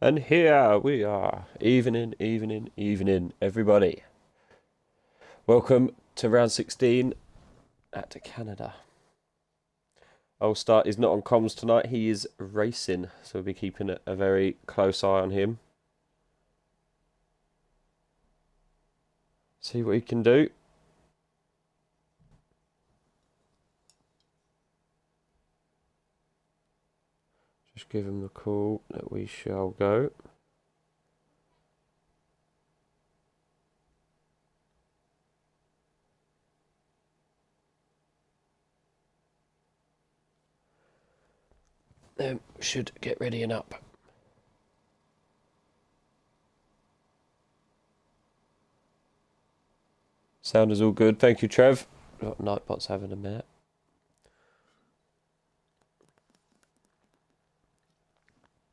And here we are, evening, everybody. Welcome to round 16 at Canada. Old Start is not on comms tonight, he is racing, so we'll be keeping a very close eye on him. See what he can do. Just give him the call that we shall go. Then should get ready and up. Sound is all good. Thank you, Trev. Nightbot's having a minute.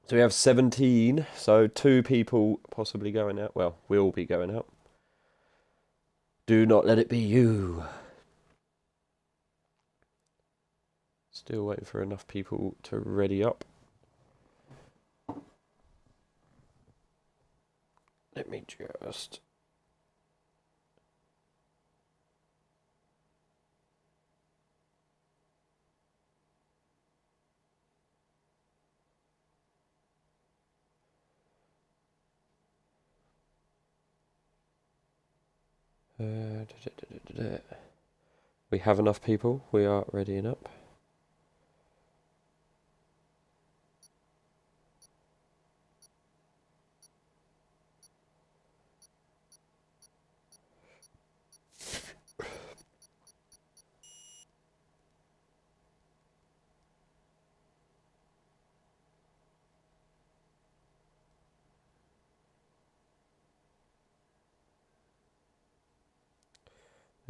So we have 17, so 2 people possibly going out. Well, we'll be going out. Do not let it be you. Still waiting for enough people to ready up. Let me just... We have enough people. We are readying up.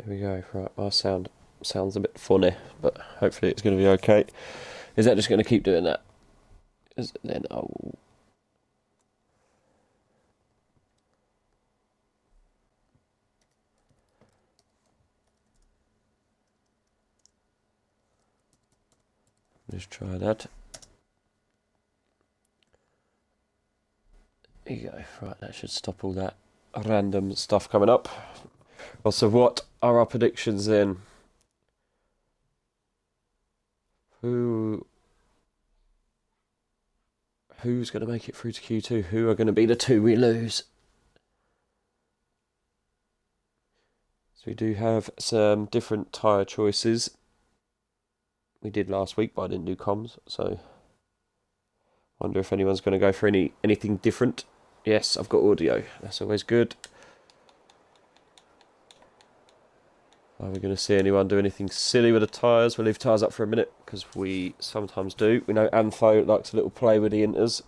There we go. Right, my sounds a bit funny, but hopefully it's going to be okay. Is that just going to keep doing that? Then I will... Just try that. There you go. Right, that should stop all that random stuff coming up. Also, what are our predictions then? Who's going to make it through to Q2? Who are going to be the 2 we lose? So we do have some different tyre choices. We did last week, but I didn't do comms, so wonder if anyone's going to go for anything different. Yes, I've got audio. That's always good. Are we going to see anyone do anything silly with the tyres? We'll leave tyres up for a minute, because we sometimes do. We know Antho likes a little play with the inters.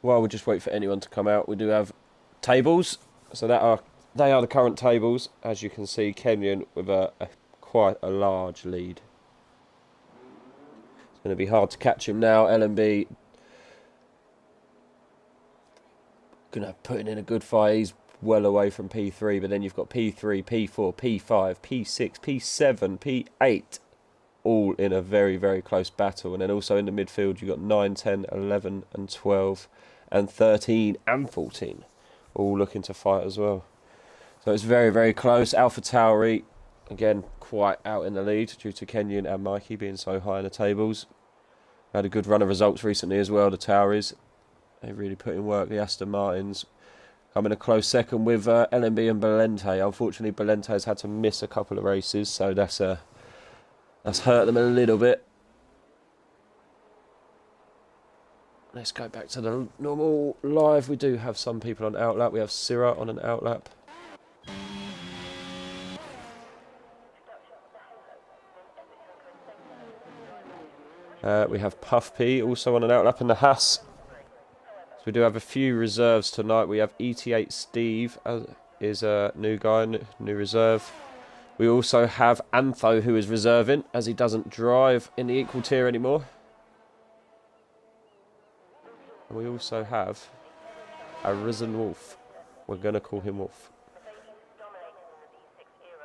While we just wait for anyone to come out, we do have tables. So they are the current tables. As you can see, Kenyon with quite a large lead. It's going to be hard to catch him now. LMB going to put in a good fight. He's well away from P3, but then you've got P3, P4, P5, P6, P7, P8, all in a very, very close battle. And then also in the midfield, you've got 9, 10, 11 and 12 and 13 and 14, all looking to fight as well. So it's very, very close. Alpha Tauri, again, quite out in the lead due to Kenyon and Mikey being so high in the tables. Had a good run of results recently as well, the Tauris. They really put in work. The Aston Martins come in a close second with LMB and Belente. Unfortunately, Belente's had to miss a couple of races, so that's hurt them a little bit. Let's go back to the normal live. We do have some people on outlap. We have Syrah on an outlap. We have Puff P also on an outlap in the Haas. So we do have a few reserves tonight. We have ET8 Steve is a new guy, new reserve. We also have Antho, who is reserving, as he doesn't drive in the equal tier anymore. And we also have a Risen Wolf. We're going to call him Wolf.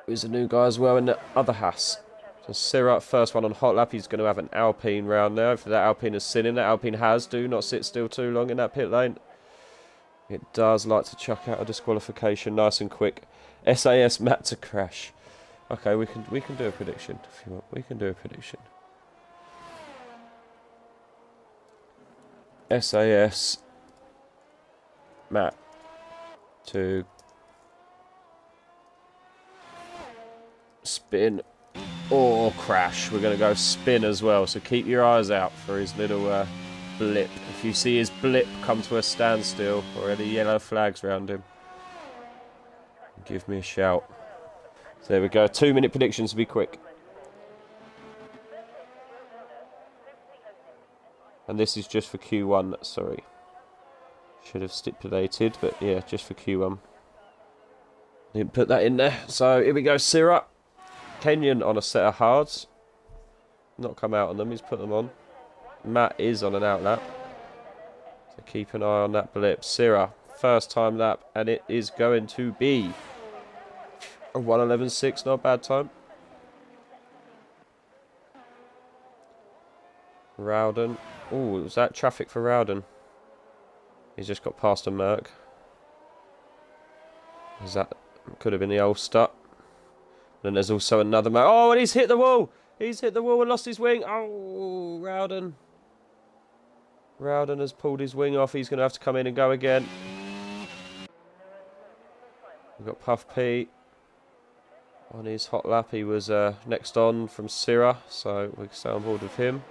Who's a new guy as well in the other Haas. So Syrah, first one on hot lap. He's going to have an Alpine round now. If that Alpine is sitting, that Alpine has. Do not sit still too long in that pit lane. It does like to chuck out a disqualification nice and quick. SAS Matt to crash. Okay, we can do a prediction if you want. We can do a prediction. SAS Matt to spin, or crash. We're going to go spin as well, so keep your eyes out for his little blip. If you see his blip come to a standstill or any yellow flags around him, give me a shout. So there we go, 2-minute predictions to be quick. And this is just for Q1, sorry. Should have stipulated, but yeah, just for Q1. Didn't put that in there. So here we go, Syrah. Kenyon on a set of hards. Not come out on them, he's put them on. Matt is on an out lap. So keep an eye on that blip. Syrah, first time lap, and it is going to be a 1:11.6, not a bad time. Rowden. Oh, was that traffic for Rowden? He's just got past a Merc. Is that could have been the Ulster. Then there's also another Merc. Oh, and he's hit the wall! He's hit the wall and lost his wing. Oh, Rowden. Rowden has pulled his wing off. He's going to have to come in and go again. We've got Puff P on his hot lap. He was next on from Syrah, so we can stay on board with him.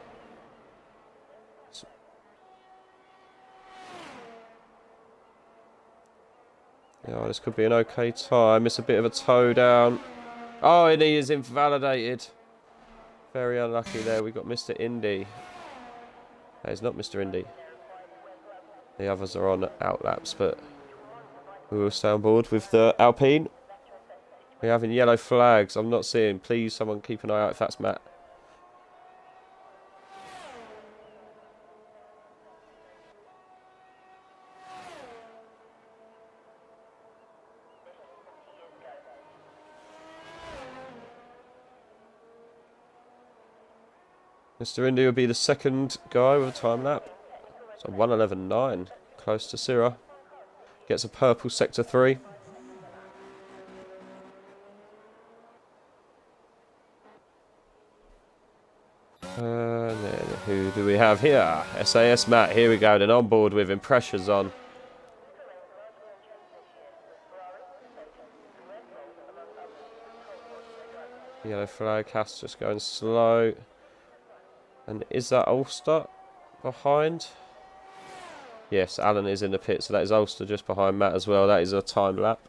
Yeah, this could be an okay time. It's a bit of a toe down. Oh, and he is invalidated. Very unlucky there. We've got Mr. Indy. That is not Mr. Indy. The others are on out laps, but we will stay on board with the Alpine. We're having yellow flags. I'm not seeing. Please, someone keep an eye out if that's Matt. Mr. Indy will be the second guy with a time lap. So 1:11.9, close to Syrah. Gets a purple sector 3. And then who do we have here? SAS Matt, here we go, then on board with him, pressure's on. Yellow flag, Cass just going slow. And is that Ulster behind? Yes, Alan is in the pit, so that is Ulster just behind Matt as well. That is a time lap.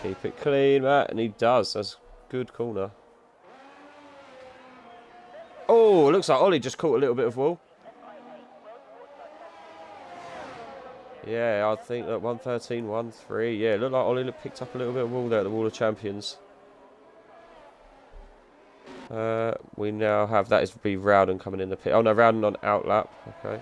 Keep it clean, Matt, and he does. That's good corner. Oh, it looks like Ollie just caught a little bit of wall. Yeah, I think that 1:13.13. Yeah, it looked like Ollie picked up a little bit of wall there at the Wall of Champions. We now have, that is be Rowden coming in the pit. Oh no, Rowden on out lap. Okay.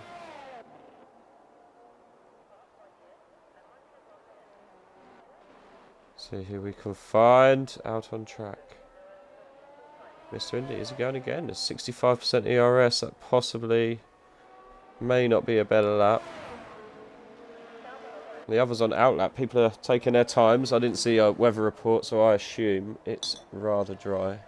See who we can find out on track. Mr. Indy, is he going again? It's 65% ERS. That possibly may not be a better lap. The others on outlap, people are taking their times. I didn't see a weather report, so I assume it's rather dry.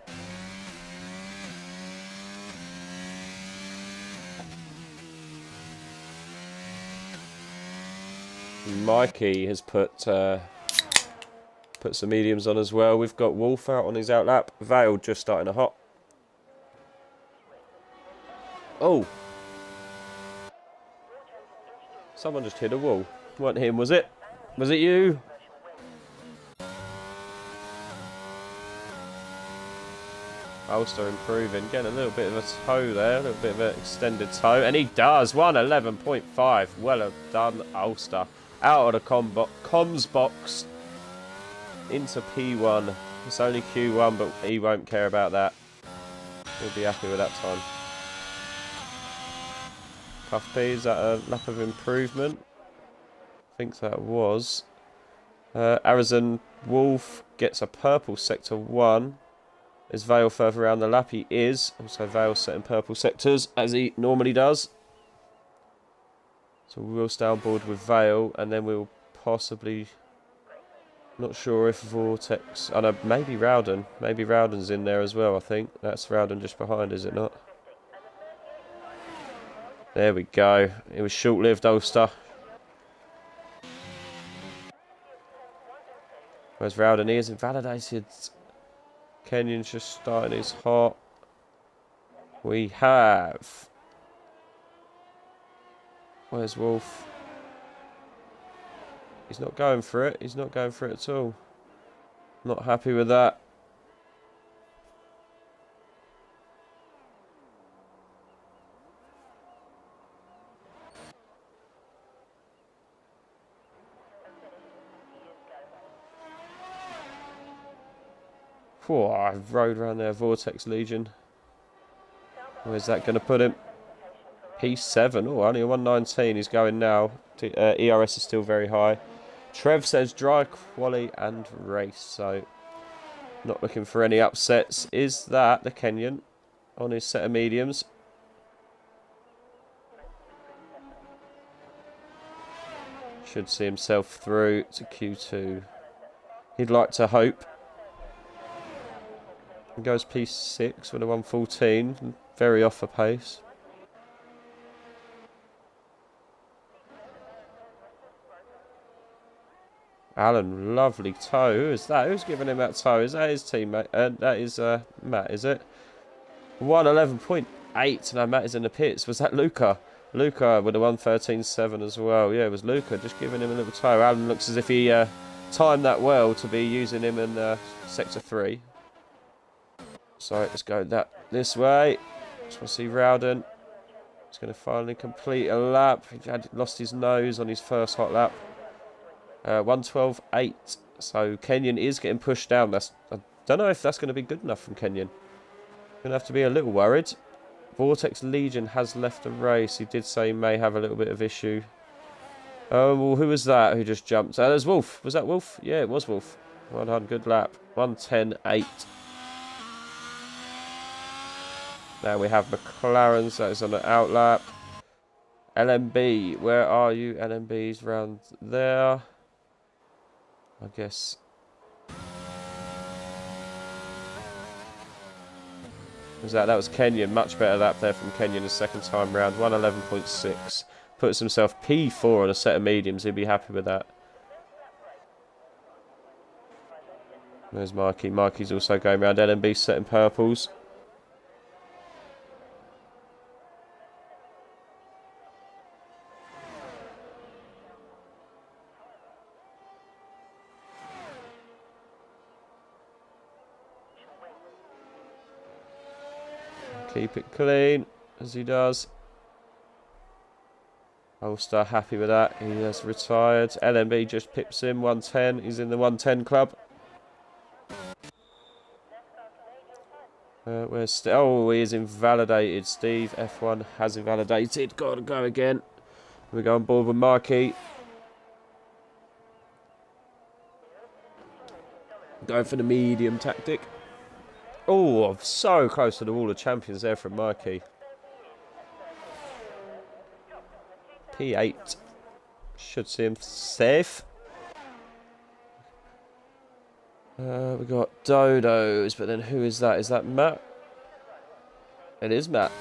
Mikey has put some mediums on as well. We've got Wolf out on his outlap. Vale just starting a hot. Oh! Someone just hit a wall. Wasn't him, was it? Was it you? Ulster improving, getting a little bit of a toe there, a little bit of an extended toe, and he does. 1:11.5. Well done, Ulster. Out of the comms box into P1. It's only Q1, but he won't care about that. He'll be happy with that time. Puff P, is that a lap of improvement? I think that was. Arizon Wolf gets a purple sector 1. Is Vale further around the lap? He is. Also Vale setting purple sectors, as he normally does. So we will stay on board with Vale, and then we'll possibly... Not sure if Vortex... Oh no, maybe Rowden. Maybe Rowden's in there as well, I think. That's Rowden just behind, is it not? There we go. It was short-lived, Ulster. Where's Rowden? He is invalidated. Kenyon's just starting his hot. We have... Where's Wolf? He's not going for it. He's not going for it at all. Not happy with that. Whoa, I rode around there. Vortex Legion. Where's that going to put him? P7. Oh, only a 119. He's going now. ERS is still very high. Trev says dry, quali and race. So, not looking for any upsets. Is that the Kenyan on his set of mediums? Should see himself through to Q2. He'd like to hope. He goes P6 with a 114. Very off a pace. Alan, lovely toe. Who is that? Who's giving him that toe? Is that his teammate? That is Matt, is it? 111.8. No, Matt is in the pits. Was that Luca? Luca with a 113.7 as well. Yeah, it was Luca just giving him a little toe. Alan looks as if he timed that well to be using him in Sector 3. So let's go this way. Just want to see Rowden. He's going to finally complete a lap. He had lost his nose on his first hot lap. 112.8. So Kenyon is getting pushed down. I don't know if that's going to be good enough from Kenyon. Going to have to be a little worried. Vortex Legion has left the race. He did say he may have a little bit of issue. Oh, well, who was that who just jumped? There's Wolf. Was that Wolf? Yeah, it was Wolf. 100, good lap. 110.8. Now we have McLaren's. That is on the out lap. LMB. Where are you? LMB's round there. I guess. Was that was Kenyon. Much better lap there from Kenyon the second time round. 111.6. Puts himself P4 on a set of mediums. He'd be happy with that. There's Mikey. Mikey's also going round LMB setting purples. Keep it clean, as he does. Ulster happy with that. He has retired. LMB just pips him. 110. He's in the 110 club. Where's oh, he is invalidated. Steve F1 has invalidated. Got to go again. We go on board with Markey. Going for the medium tactic. Oh, so close to the wall of champions there from Mikey. P8. Should see him safe. We got Dodos, but then who is that? Is that Matt? It is Matt.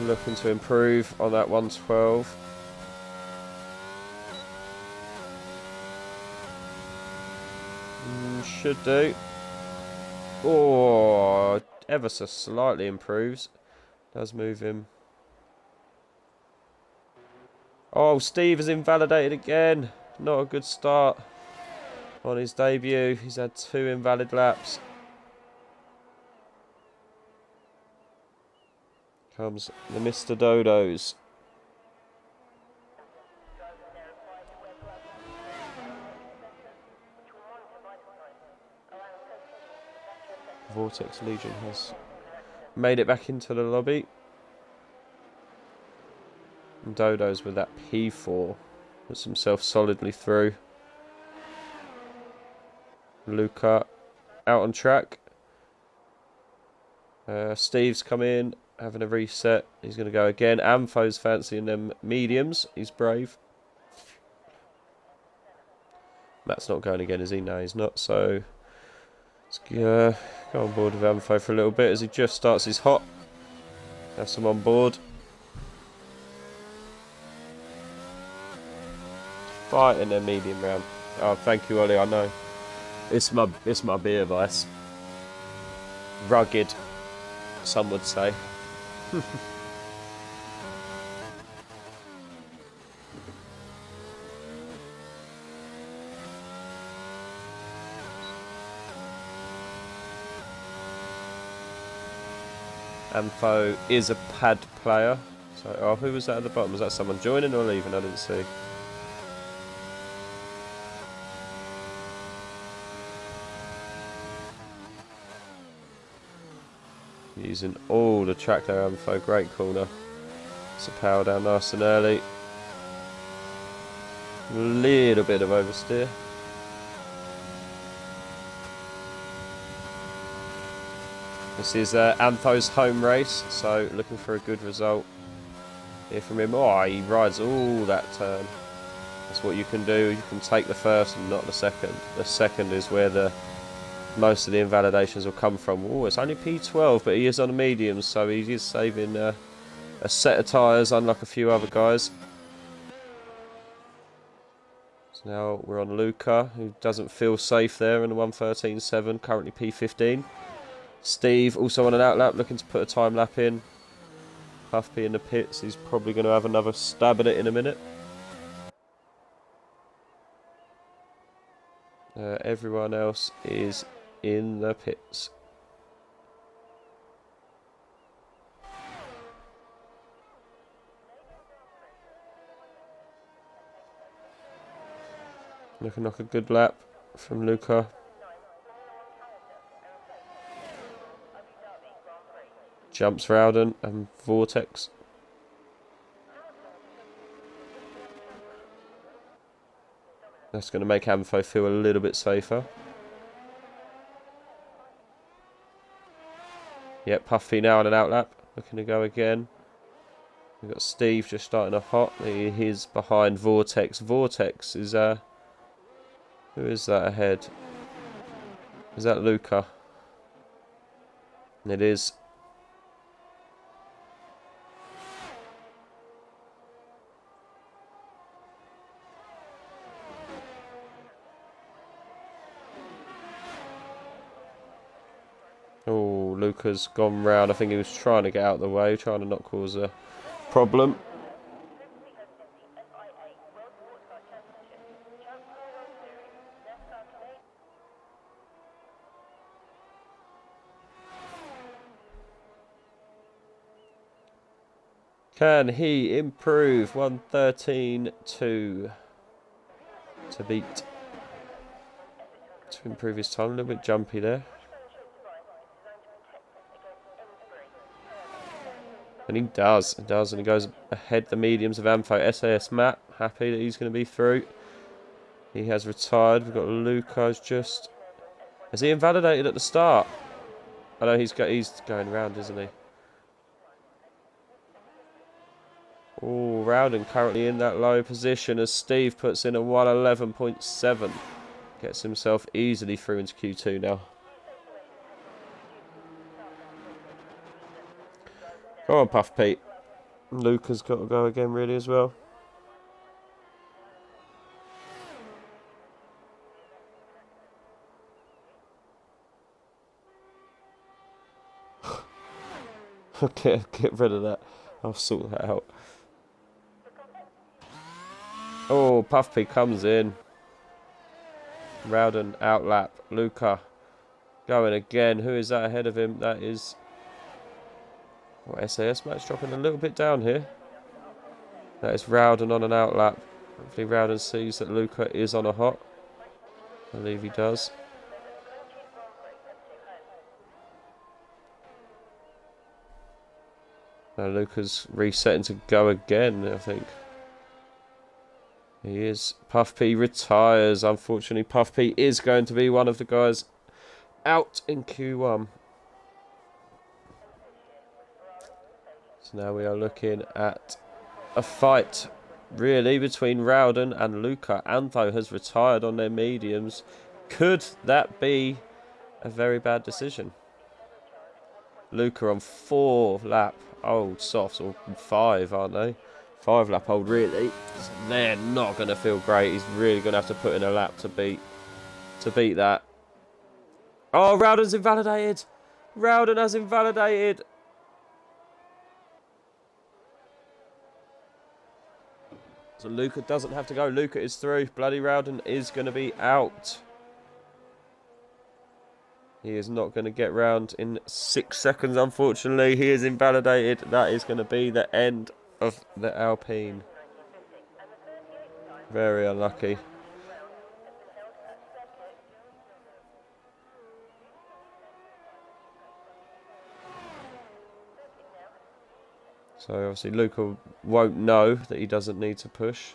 Looking to improve on that 112. Should do. Oh, ever so slightly improves. Does move him. Oh, Steve is invalidated again. Not a good start on his debut. He's had 2 invalid laps. Comes the Mr. Dodos. Vortex Legion has made it back into the lobby. And Dodos with that P4 puts himself solidly through. Luca out on track. Steve's come in, having a reset. He's going to go again. Ampho's fancying them mediums. He's brave. Matt's not going again, is he? No, he's not. So let's Go on board with Amfo for a little bit as he just starts his hot. Have some on board. Fight in their medium round. Oh, thank you, Ollie. I know. It's my beer vice. Rugged, some would say. Amfo is a pad player. So, oh, who was that at the bottom? Was that someone joining or leaving? I didn't see. Using all the track there, Amfo. Great corner. So power down nice and early. A little bit of oversteer. This is Amfo's home race, so looking for a good result here from him. Oh, he rides all that turn. That's what you can do. You can take the first and not the second. The second is where most of the invalidations will come from. Oh, it's only P12, but he is on a medium, so he is saving a set of tyres, unlike a few other guys. So now we're on Luca, who doesn't feel safe there in the 1:13.7, currently P15. Steve also on an outlap, looking to put a time lap in. Puffy in the pits, he's probably going to have another stab at it in a minute. Everyone else is in the pits. Looking like a good lap from Luca. Jumps Rowden and Vortex. That's going to make Amfo feel a little bit safer. Yep, Puffy now on an outlap. Looking to go again. We've got Steve just starting a hot. He's behind Vortex. Vortex is... who is that ahead? Is that Luca? It is. Oh, Luca's gone round. I think he was trying to get out of the way, trying to not cause a problem. Can he improve? 1:13.2 to beat. To improve his time. A little bit jumpy there. And he does, and he goes ahead the mediums of Amfo. SAS Matt, happy that he's going to be through. He has retired. We've got Luca's just... Is he invalidated at the start? I know he's going round, isn't he? Oh, Rowden currently in that low position as Steve puts in a 1:11.7. Gets himself easily through into Q2 now. Come on, Puff Pete. Luca's got to go again, really, as well. Okay, get rid of that. I'll sort that out. Oh, Puff Pete comes in. Rowden outlap. Luca going again. Who is that ahead of him? That is... Oh, SAS Matt's dropping a little bit down here. That is Rowden on an outlap. Hopefully Rowden sees that Luca is on a hot. I believe he does. Now Luca's resetting to go again, I think. He is. Puff P retires. Unfortunately, Puff P is going to be one of the guys out in Q1. So now we are looking at a fight, really, between Rowden and Luca. Amfo has retired on their mediums. Could that be a very bad decision. Luca on 4 lap old softs, or 5, aren't they? 5 lap old, really. They're not going to feel great. He's really going to have to put in a lap to beat that. Oh, Rowden's invalidated. Rowden has invalidated. So Luca doesn't have to go. Luca is through. Bloody Rowden is going to be out. He is not going to get round in 6 seconds, unfortunately. He is invalidated. That is going to be the end of the Alpine. Very unlucky. So obviously Luca won't know that he doesn't need to push.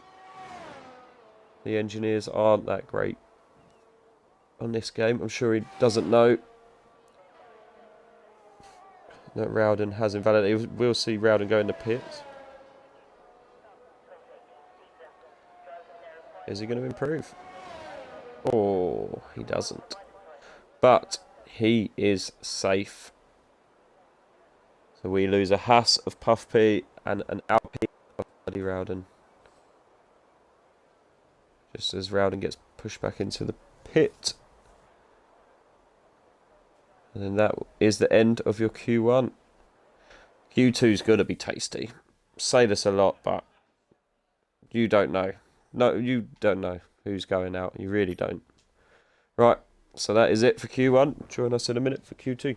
The engineers aren't that great on this game. I'm sure he doesn't know that Rowden has invalidated. We'll see Rowden go in the pits. Is he going to improve? Oh, he doesn't. But he is safe. So we lose a Haas of Puff P and an Alpine of Bloody Rowden. Just as Rowden gets pushed back into the pit. And then that is the end of your Q1. Q2's going to be tasty. Say this a lot, but you don't know. No, you don't know who's going out. You really don't. Right, so that is it for Q1. Join us in a minute for Q2.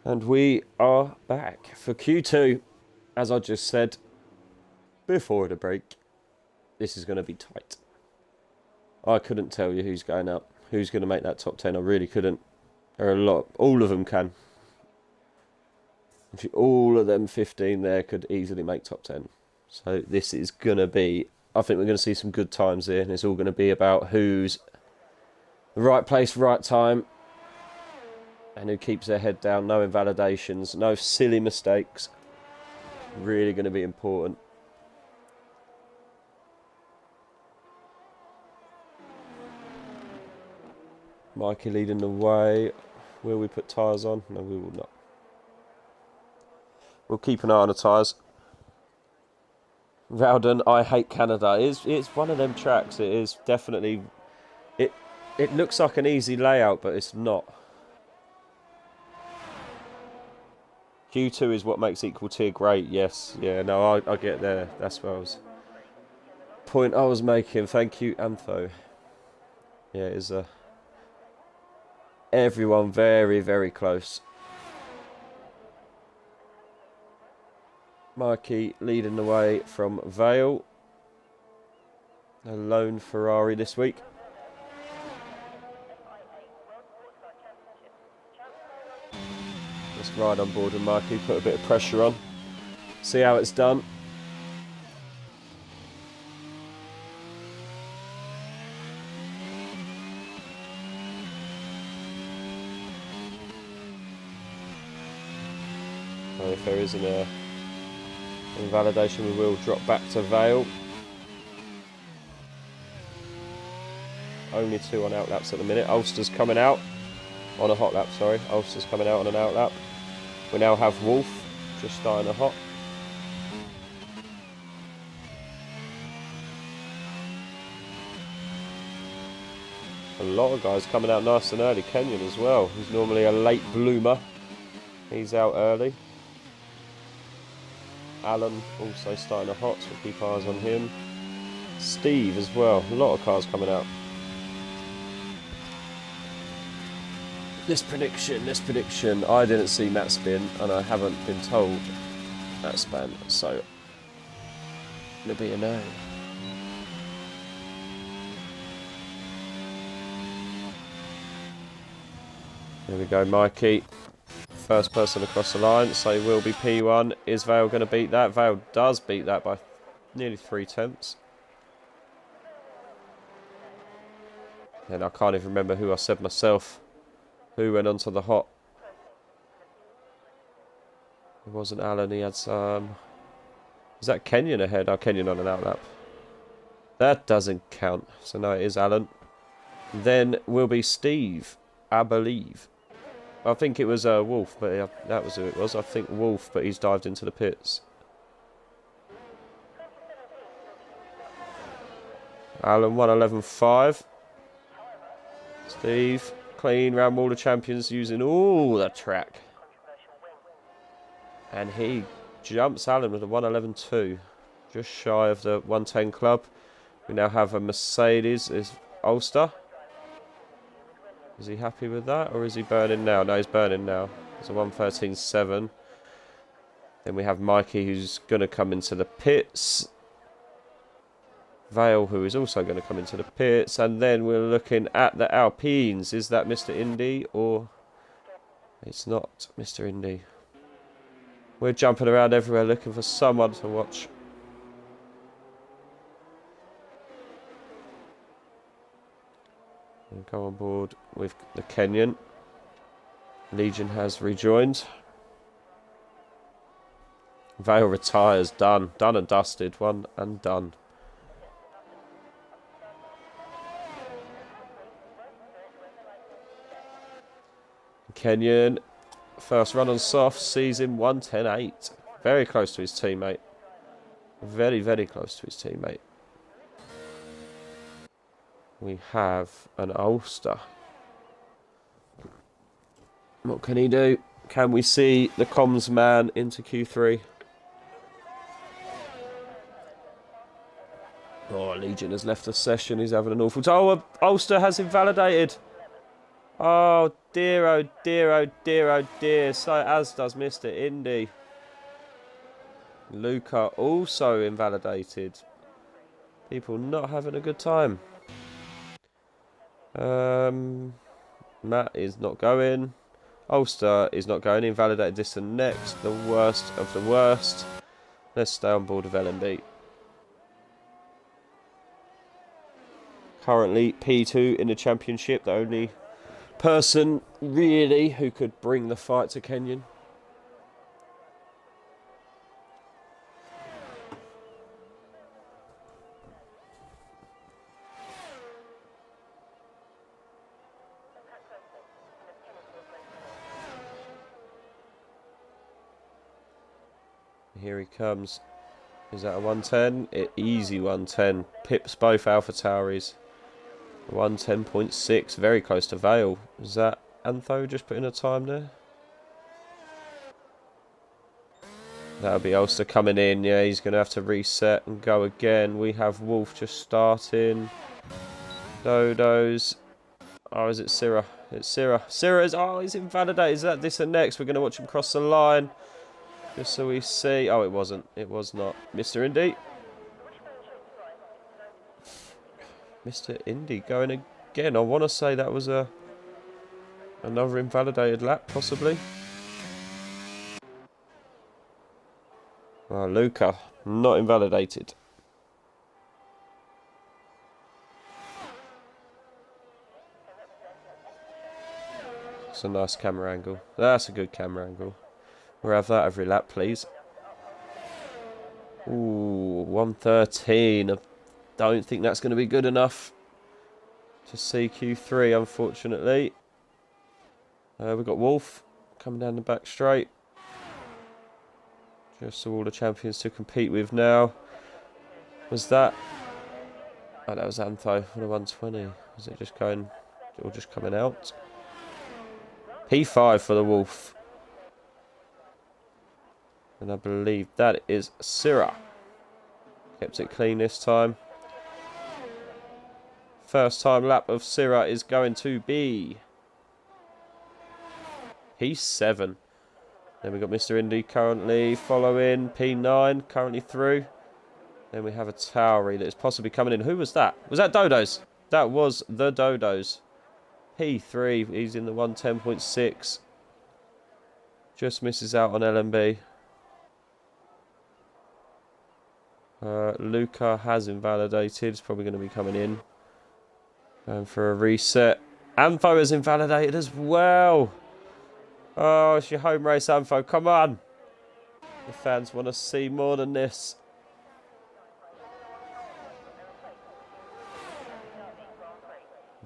And we are back for Q2. As I just said before the break, this is going to be tight. I couldn't tell you who's going up, who's going to make that top 10. I really couldn't. There are a lot. All of them can. All of them 15 there could easily make top 10. So this is going to be, I think we're going to see some good times here. And it's all going to be about who's the right place, right time. And who keeps their head down. No invalidations, no silly mistakes. Really going to be important. Mikey leading the way. Will we put tyres on? No, we will not. We'll keep an eye on the tyres. Rowden, I hate Canada. It's one of them tracks. It is definitely... It looks like an easy layout, but it's not. Q2 is what makes equal tier great, yes. Yeah, no, I get there. That's what I was... point I was making. Thank you, Antho. Yeah, it is everyone very, very close. Mikey leading the way from Vale. A lone Ferrari this week. Let's ride on board with Mikey, put a bit of pressure on. See how it's done. And if there isn't a invalidation, we will drop back to Vale. Only 2 on out laps at the minute. Ulster's coming out on a hot lap, sorry. Ulster's coming out on an out lap. We now have Wolf just starting a hot. A lot of guys coming out nice and early. Kenyon as well. He's normally a late bloomer. He's out early. Alan also starting a hot, so keep eyes on him. Steve as well. A lot of cars coming out. This prediction. I didn't see Matt spin, and I haven't been told Matt span, so it'll be a no. Here we go, Mikey. First person across the line, so he will be P1. Is Vale going to beat that? Vale does beat that by nearly 3/10. And I can't even remember who I said myself. Who went onto the hot? It wasn't Alan, he had some... Is that Kenyon ahead? Oh, Kenyon on an outlap. That doesn't count. So no, it is Alan. Then will be Steve, I believe. I think it was Wolf, but that was who it was. I think Wolf, but he's dived into the pits. Alan 111.5. Steve, clean round all the champions using all the track. And he jumps Alan with a 111.2. Just shy of the 110 club. We now have a Mercedes. Is Ulster. Is he happy with that, or is he burning now? No, he's burning now. It's a 113.7. Then we have Mikey, who's going to come into the pits. Vale, who is also going to come into the pits. And then we're looking at the Alpines. Is that Mr. Indy, or... It's not Mr. Indy. We're jumping around everywhere looking for someone to watch. We'll go on board with the Kenyon. Legion has rejoined. Vale retires. Done. Done and dusted. One and done. Kenyon, first run on soft, sees him 110.8. Very close to his teammate. Very, very close to his teammate. We have an Ulster. What can he do? Can we see the comms man into Q3? Oh, Legion has left the session. He's having an awful time. Oh, Ulster has invalidated. Oh dear, oh dear, oh dear, oh dear. So as does Mr. Indy. Luca also invalidated. People not having a good time. Matt is not going. Ulster is not going. Invalidated this and next. The worst of the worst. Let's stay on board with LMB. Currently P2 in the championship. The only person really who could bring the fight to Kenyon. Here he comes. Is that a 110? Easy 110. Pips both Alpha Tauris. 110.6. Very close to Vale. Is that Antho just putting a time there? That'll be Ulster coming in. Yeah, he's going to have to reset and go again. We have Wolf just starting. Dodos. Oh, is it Syrah? It's Syrah. Syrah is... Oh, he's invalidated. Is that this and next? We're going to watch him cross the line. Just so we see. Oh, it wasn't. It was not. Mr. Indy. Mr. Indy going again. I want to say that was another invalidated lap, possibly. Oh, Luca. Not invalidated. It's a nice camera angle. That's a good camera angle. We'll have that every lap, please. Ooh, 113. I don't think that's going to be good enough to see Q3, unfortunately. We've got Wolf coming down the back straight. Just all the champions to compete with now. Was that? Oh, that was Antho for the 120. Was it just going, or just coming out? P5 for the Wolf. And I believe that is Syrah. Kept it clean this time. First time lap of Syrah is going to be P7. Then we've got Mr. Indy currently following. P9 currently through. Then we have a Tauri that is possibly coming in. Who was that? Was that Dodos? That was the Dodos. P3, he's in the 110.6. Just misses out on LMB. Luca has invalidated. It's probably going to be coming in. Going for a reset. Anfo is invalidated as well. Oh, it's your home race, Anfo. Come on. The fans want to see more than this.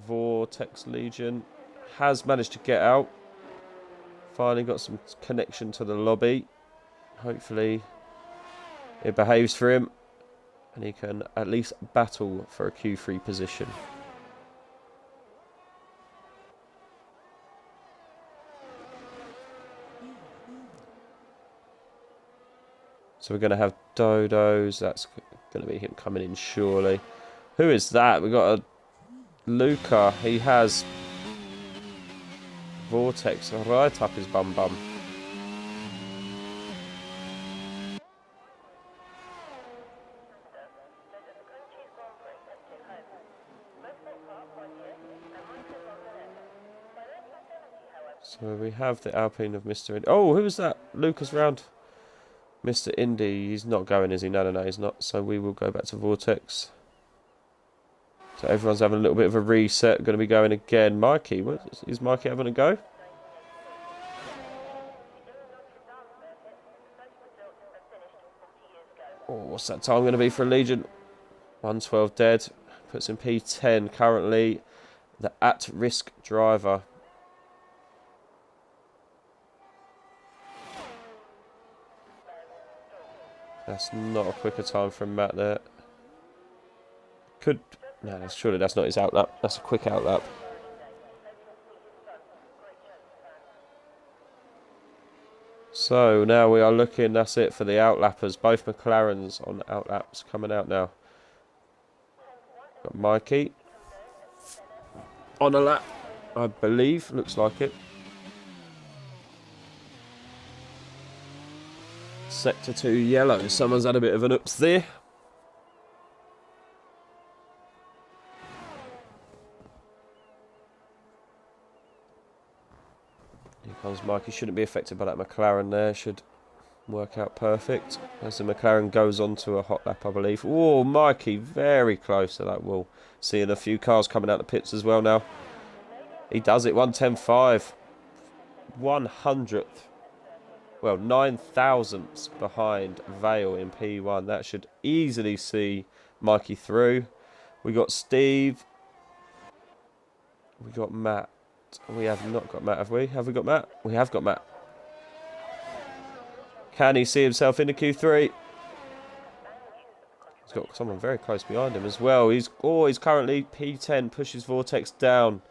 Vortex Legion has managed to get out. Finally got some connection to the lobby. Hopefully it behaves for him and he can at least battle for a Q3 position. So we're going to have Dodos. That's going to be him coming in surely. Who is that? We've got a Luca. He has Vortex right up his bum bum. So we have the Alpine of Mr. Indy. Oh, who was that? Luca's round. Mr. Indy, he's not going, is he? No, he's not. So we will go back to Vortex. So everyone's having a little bit of a reset. Going to be going again. Mikey, is Mikey having a go? Oh, what's that time going to be for a Legion? 112 dead. Puts in P10 currently. The at-risk driver. That's not a quicker time from Matt there. No, surely that's not his outlap. That's a quick outlap. So now we are looking, that's it for the outlappers. Both McLarens on outlaps coming out now. Got Mikey on a lap, I believe. Looks like it. Sector 2 yellow. Someone's had a bit of an oops there. Here comes Mikey. Shouldn't be affected by that McLaren there. Should work out perfect. As the McLaren goes on to a hot lap, I believe. Oh, Mikey very close to that wall. Seeing a few cars coming out the pits as well now. He does it. 110.5. 100th. Well, 9,000ths behind Vale in P1. That should easily see Mikey through. We got Steve. We got Matt. We have not got Matt, have we? Have we got Matt? We have got Matt. Can he see himself in the Q3? He's got someone very close behind him as well. He's currently P10, pushes Vortex down.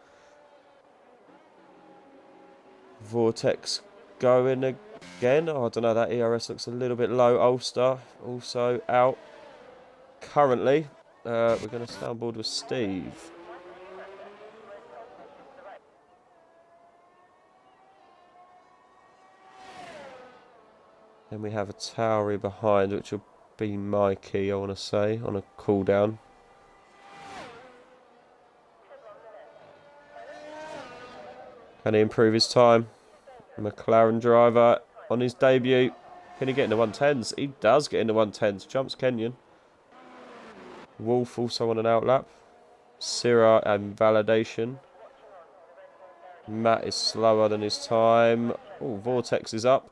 Vortex going again. Oh, I don't know, that ERS looks a little bit low. Ulster also out currently. We're going to stay on board with Steve. Then we have a Tauri behind, which will be Mikey, I want to say, on a cooldown. Can he improve his time? McLaren driver on his debut. Can he get into 110s? He does get into 110s. Jumps Kenyon. Wolf also on an outlap. Syrah and validation. Matt is slower than his time. Oh, Vortex is up.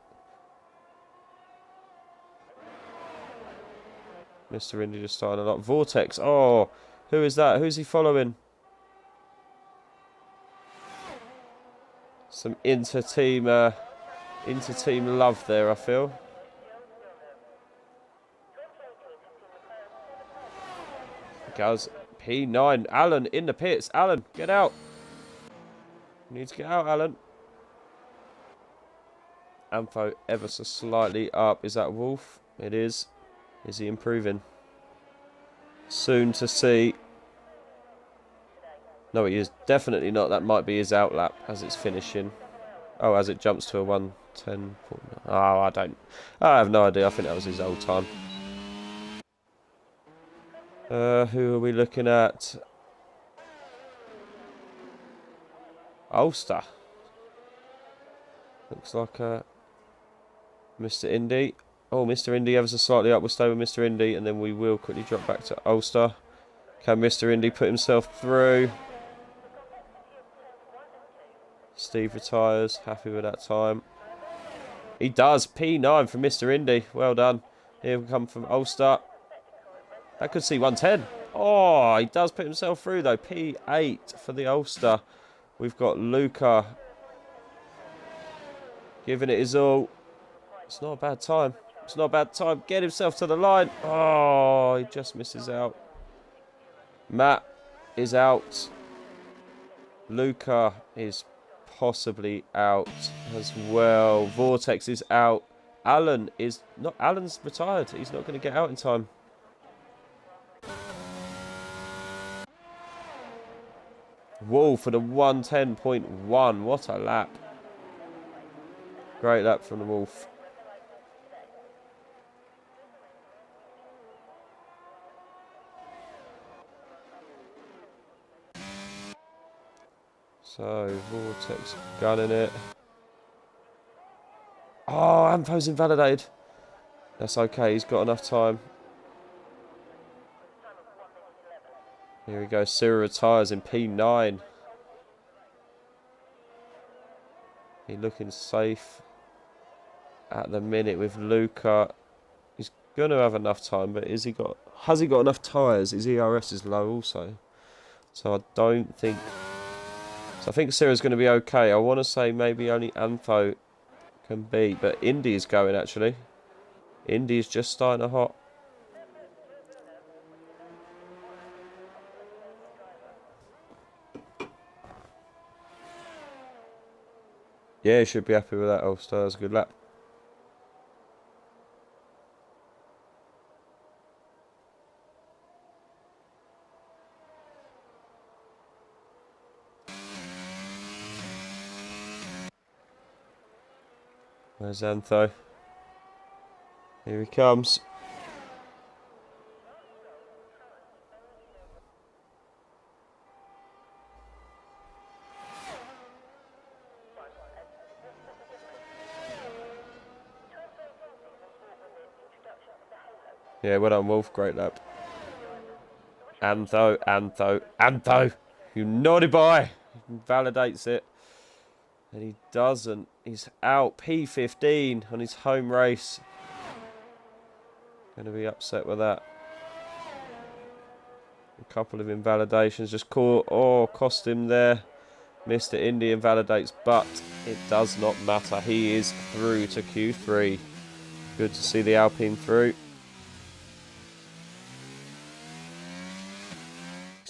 Mr. Indy just starting a lot. Vortex. Oh, who is that? Who's he following? Some inter-team love there, I feel. Goes P9. Alan in the pits. Alan, get out. You need to get out, Alan. Ampho ever so slightly up. Is that Wolf? It is. Is he improving? Soon to see. No, he is definitely not. That might be his outlap as it's finishing. Oh, as it jumps to a 1:10. Oh, I have no idea. I think that was his old time. Who are we looking at? Ulster. Looks like Mr. Indy. Oh, Mr. Indy ever so slightly up. We'll stay with Mr. Indy, and then we will quickly drop back to Ulster. Can Mr. Indy put himself through? Steve retires. Happy with that time. He does. P9 from Mr. Indy. Well done. Here we come from Ulster. That could see 110. Oh, he does put himself through, though. P8 for the Ulster. We've got Luca giving it his all. It's not a bad time. It's not a bad time. Get himself to the line. Oh, he just misses out. Matt is out. Luca is possibly out as well. Vortex is out. Alan is not. Alan's retired. He's not going to get out in time. Whoa, for the 110.1. What a lap. Great lap from the Wolf. So, Vortex gunning it. Oh, Ampho's invalidated. That's okay, he's got enough time. Here we go, Cyril retires in P9. He's looking safe at the minute with Luca. He's going to have enough time, but has he got enough tyres? His ERS is low also. So I don't think... So I think Cyril's going to be okay. I want to say maybe only Ampho can beat, but Indy's going actually. Indy's just starting to hot. Yeah, he should be happy with that. Ulster, that was a good lap. Where's Antho? Here he comes. Yeah, well done, Wolf. Great lap. Antho. You naughty boy. He validates it. And he doesn't. He's out. P15 on his home race. Going to be upset with that. A couple of invalidations just caught. Oh, cost him there. Mr. Indy invalidates, but it does not matter. He is through to Q3. Good to see the Alpine through.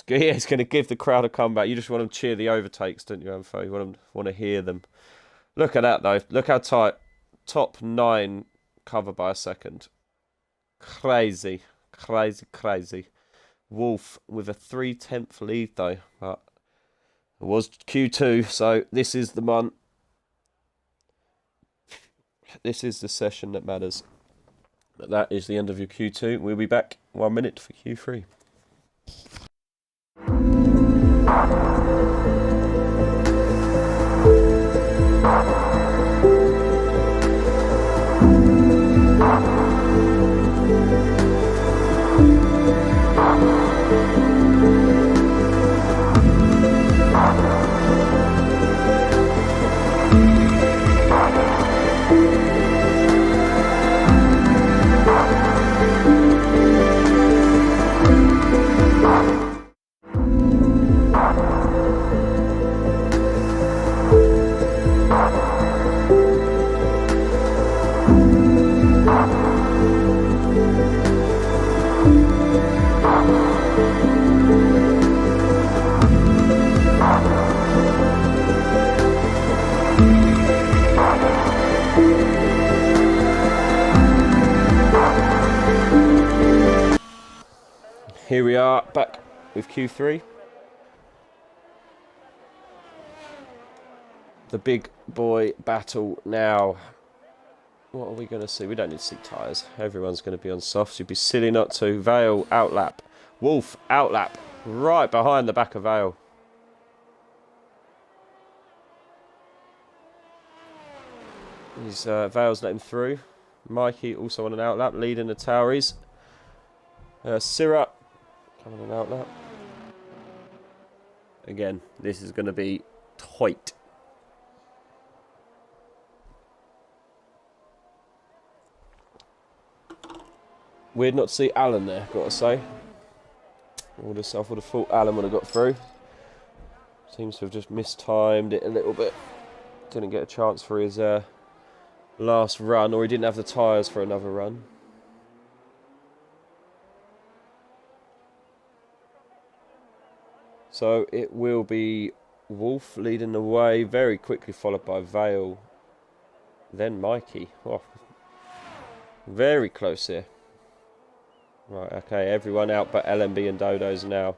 Yeah, it's going to give the crowd a comeback. You just want them to cheer the overtakes, don't you, Ampho? You want to hear them. Look at that, though. Look how tight. Top 9 cover by a second. Crazy. Wolf with a 3/10 lead, though. But it was Q2, so this is the month. This is the session that matters. But that is the end of your Q2. We'll be back 1 minute for Q3. Here we are, back with Q3. The big boy battle now. What are we going to see? We don't need to see tyres. Everyone's going to be on softs. You'd be silly not to. Vale, outlap. Wolf, outlap. Right behind the back of Vale. Vale's let him through. Mikey also on an outlap, leading the Toweries. Syrah coming on an outlap. Again, this is going to be tight. Weird not to see Alan there, got to say. I would have thought Alan would have got through. Seems to have just mistimed it a little bit. Didn't get a chance for his last run, or he didn't have the tyres for another run. So it will be Wolf leading the way, very quickly followed by Vale. Then Mikey. Oh, very close here. Right, okay, everyone out but LMB and Dodos now.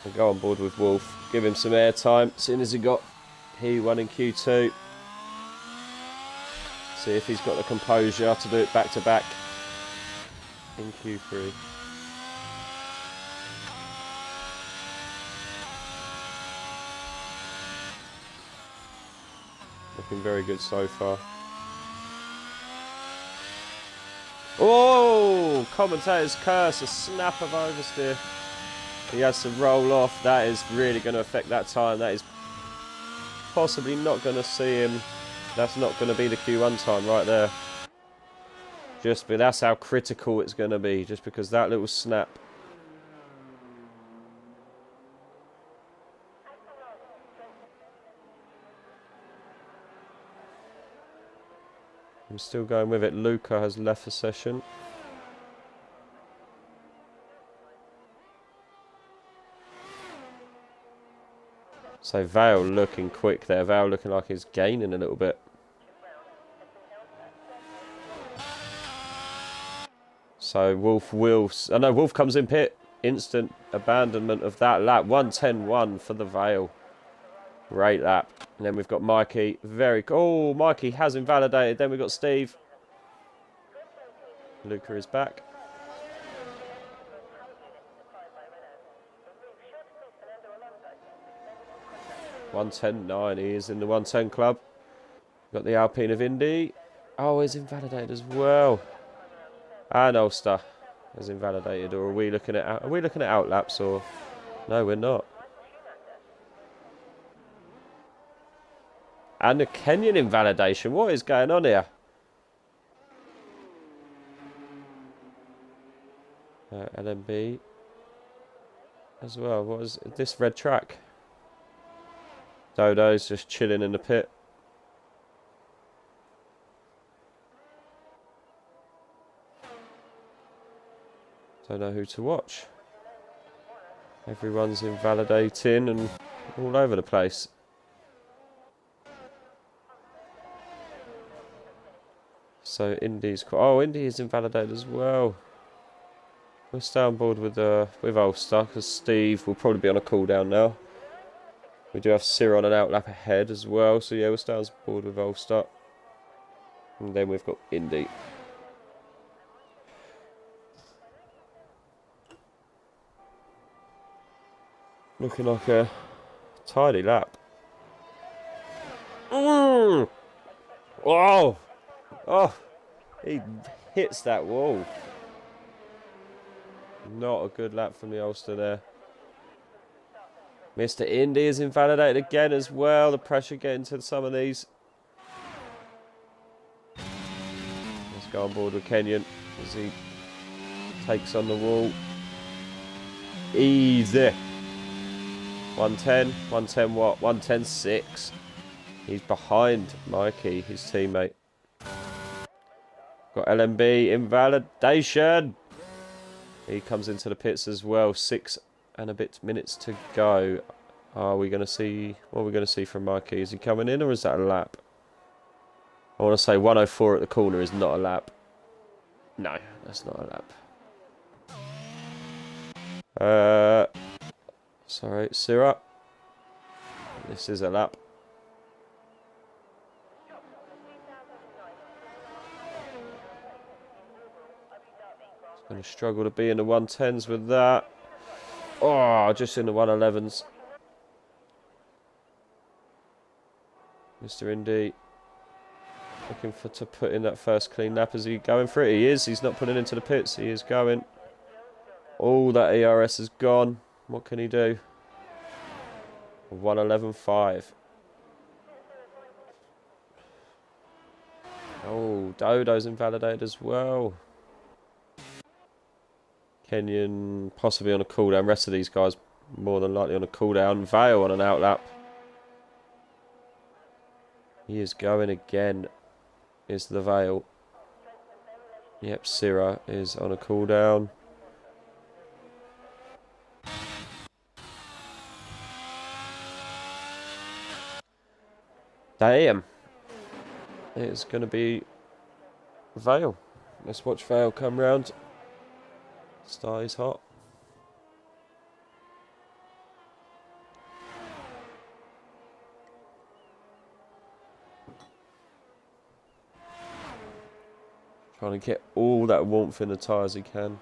We'll go on board with Wolf. Give him some air time. As soon as he got P1 in Q2. See if he's got the composure to do it back to back in Q3. Looking very good so far. Oh, commentator's curse, a snap of oversteer. He has to roll off. That is really going to affect that time. That is possibly not going to see him. That's not going to be the Q1 time right there. But that's how critical it's going to be, just because that little snap. I'm still going with it. Luca has left the session. So Vale looking quick there. Vale looking like he's gaining a little bit. So Wolf will... Oh no, Wolf comes in pit. Instant abandonment of that lap. 1:10.1 for the Vale. Great lap. And then we've got Mikey. Oh, Mikey has invalidated. Then we've got Steve. Luca is back. $1:10.9. He is in the 1:10 club. Got the Alpine of Indy. Oh, he's invalidated as well. And Ulster is invalidated. Or are we looking at outlaps? Or no, we're not. And a Kenyan invalidation. What is going on here? LMB as well. What is this red track? Dodo's just chilling in the pit. Don't know who to watch. Everyone's invalidating and all over the place. So Indy's... Oh, Indy is invalidated as well. We'll stay on board with Ulster, because Steve will probably be on a cooldown now. We do have Syrah on an outlap ahead as well, so yeah, we'll stay on board with Ulster. And then we've got Indy. Looking like a tidy lap. Oh! Oh! He hits that wall. Not a good lap from the Ulster there. Mr. Indy is invalidated again as well. The pressure getting to some of these. Let's go on board with Kenyan as he takes on the wall. Easy. 1:10. 1:10 what? 1:10.6. He's behind Mikey, his teammate. Got LMB invalidation. He comes into the pits as well. 6 and a bit minutes to go. Are we going to see... What are we going to see from Mikey? Is he coming in or is that a lap? I want to say 104 at the corner is not a lap. No, that's not a lap. Sorry, Syrah. This is a lap. Going to struggle to be in the 110s with that. Oh, just in the 111s. Mr. Indy looking to put in that first clean lap. Is he going for it? He is. He's not putting into the pits. He is going. Oh, that ERS has gone. What can he do? 111.5. Oh, Dodo's invalidated as well. Kenyon possibly on a cooldown. Rest of these guys more than likely on a cooldown. Vale on an outlap. He is going again. Is the Vale. Yep, Syrah is on a cooldown. Damn. It's going to be Vale. Let's watch Vale come round. Star is hot. Trying to get all that warmth in the tyres he can.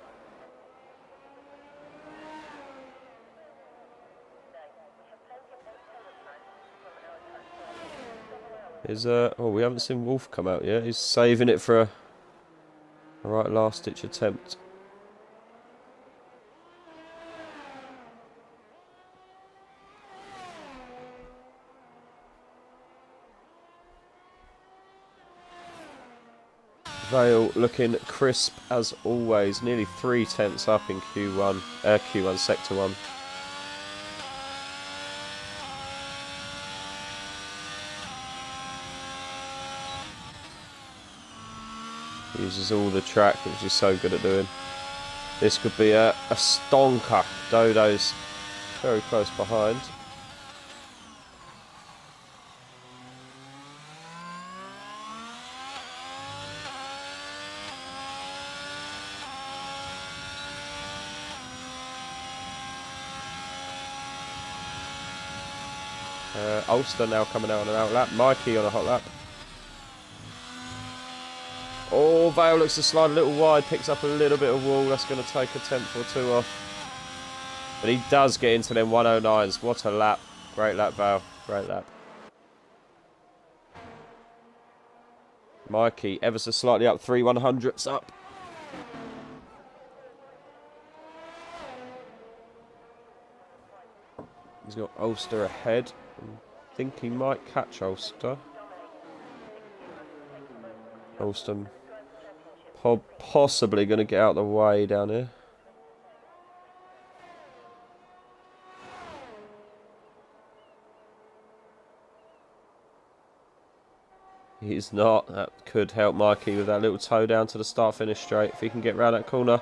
Oh, we haven't seen Wolf come out yet. He's saving it for a right last-ditch attempt. Vale looking crisp as always. Nearly 3 tenths up in Q1 Sector 1. Uses all the track, which is so good at doing. This could be a stonker. Dodo's very close behind. Ulster now coming out on an outlap. Mikey on a hot lap. Oh, Vale looks to slide a little wide, picks up a little bit of wall. That's going to take a tenth or two off. But he does get into them 109s. What a lap. Great lap, Vale. Great lap. Mikey ever so slightly up, 3 100ths up. He's got Ulster ahead. I think he might catch Ulster. Ulster possibly going to get out the way down here. He's not. That could help Mikey with that little toe down to the start-finish straight. If he can get round that corner.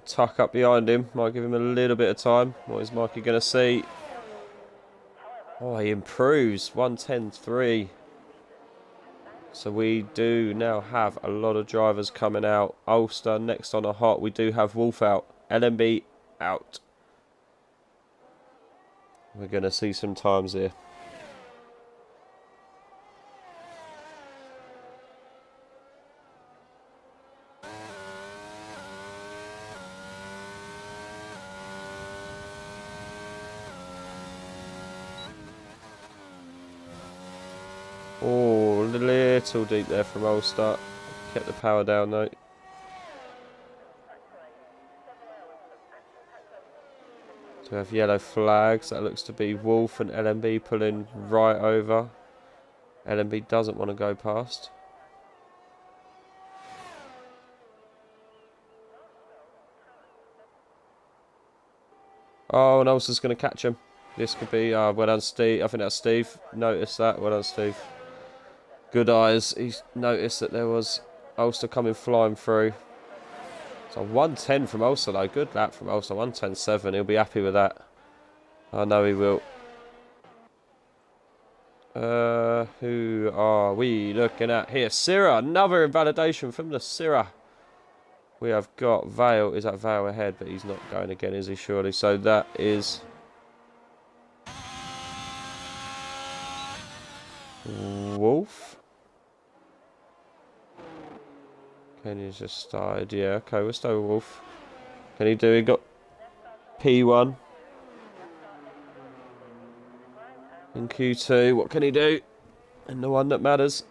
Tuck up behind him. Might give him a little bit of time. What is Mikey going to see? Oh, he improves. 110.3. So we do now have a lot of drivers coming out. Ulster next on a hot. We do have Wolf out. LMB out. We're going to see some times here. Oh, a little deep there from Ulster. Kept the power down though. So we have yellow flags. That looks to be Wolf and LMB pulling right over. LMB doesn't want to go past. Oh, and Ulster's going to catch him. This could be, well done Steve. I think that's Steve. Noticed that. Well done Steve. Good eyes. He's noticed that there was Ulster coming flying through. So 110 from Ulster though. Good lap from Ulster. 110.7. He'll be happy with that. I know he will. Who are we looking at here? Syrah. Another invalidation from the Syrah. We have got Vale. Is that Vale ahead? But he's not going again, is he? Surely. So that is Wolf. Kenny's just started. Yeah, okay, we'll start with Wolf. Can he do? He got P1 in Q2. What can he do? And the one that matters.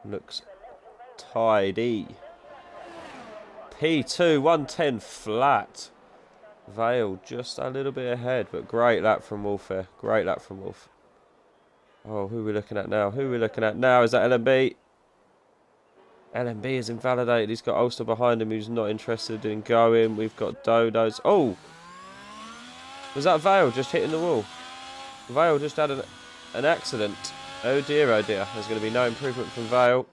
Looks tidy. P2, 110 flat. Vale just a little bit ahead, but great lap from Wolf here. Great lap from Wolf. Oh, who are we looking at now? Who are we looking at now? Is that LMB? LMB is invalidated. He's got Ulster behind him who's not interested in going. We've got Dodos. Oh! Was that Vale just hitting the wall? Vale just had an accident. Oh dear, oh dear. There's going to be no improvement from Vale.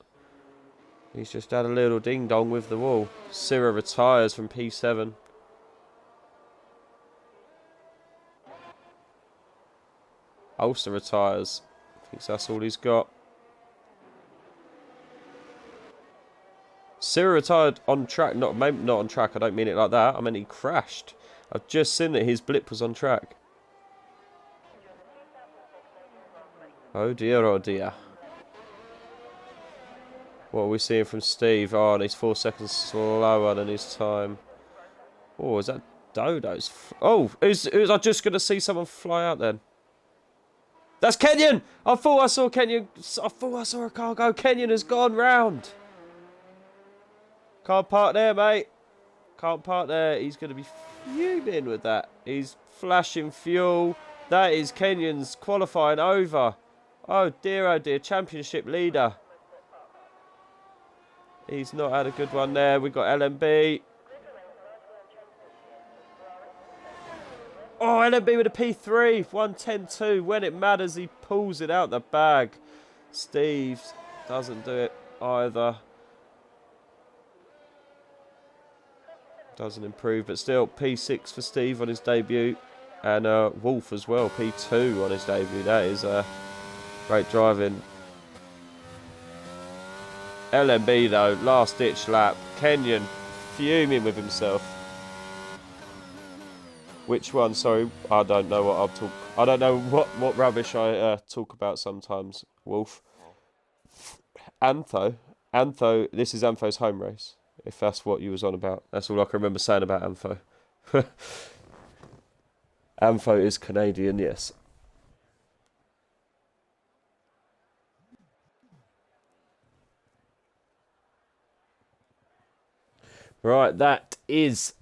He's just had a little ding-dong with the wall. Syrah retires from P7. Ulster retires. I think that's all he's got. Syrah retired on track. Not on track, I don't mean it like that. I mean he crashed. I've just seen that his blip was on track. Oh dear, oh dear. What are we seeing from Steve? Oh, and he's 4 seconds slower than his time. Oh, is that Dodo's? Oh, who's I just going to see someone fly out then? That's Kenyon! I thought I saw Kenyon. I thought I saw a car go. Kenyon has gone round. Can't park there, mate. Can't park there. He's going to be fuming with that. He's flashing fuel. That is Kenyon's qualifying over. Oh dear, championship leader. He's not had a good one there. We've got LMB. Oh, LMB with a P3. 110.2. When it matters, he pulls it out the bag. Steve doesn't do it either. Doesn't improve, but still P6 for Steve on his debut. And Wolf as well, P2 on his debut. That is great driving. LMB though, last ditch lap. Kenyon fuming with himself. Which one? Sorry, I don't know what I'll talk. I don't know what rubbish I talk about sometimes. Wolf. Antho. This is Antho's home race. If that's what you was on about. That's all I can remember saying about Antho. Antho is Canadian, yes. Right, that is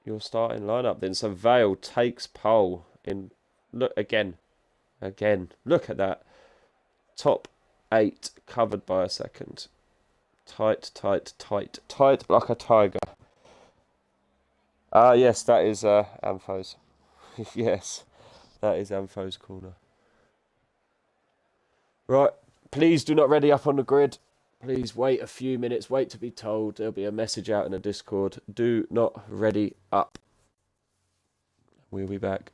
your starting lineup then. So Vale takes pole in. Look again. Look at that. Top 8 covered by a second. Tight like a tiger. Yes, that is Antho's. Yes, that is Antho's corner. Right, please do not ready up on the grid. Please wait a few minutes, wait to be told. There'll be a message out in the Discord. Do not ready up. We'll be back.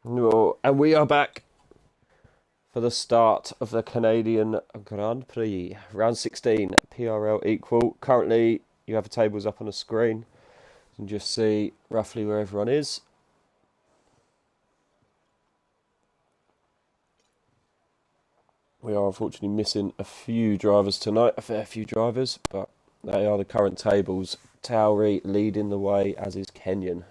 And we are back for the start of the Canadian Grand Prix. Round 16, PRL equal. Currently, you have the tables up on the screen. You can just see roughly where everyone is. We are unfortunately missing a few drivers tonight, a fair few drivers, but they are the current tables. Tauri leading the way, as is Kenyan.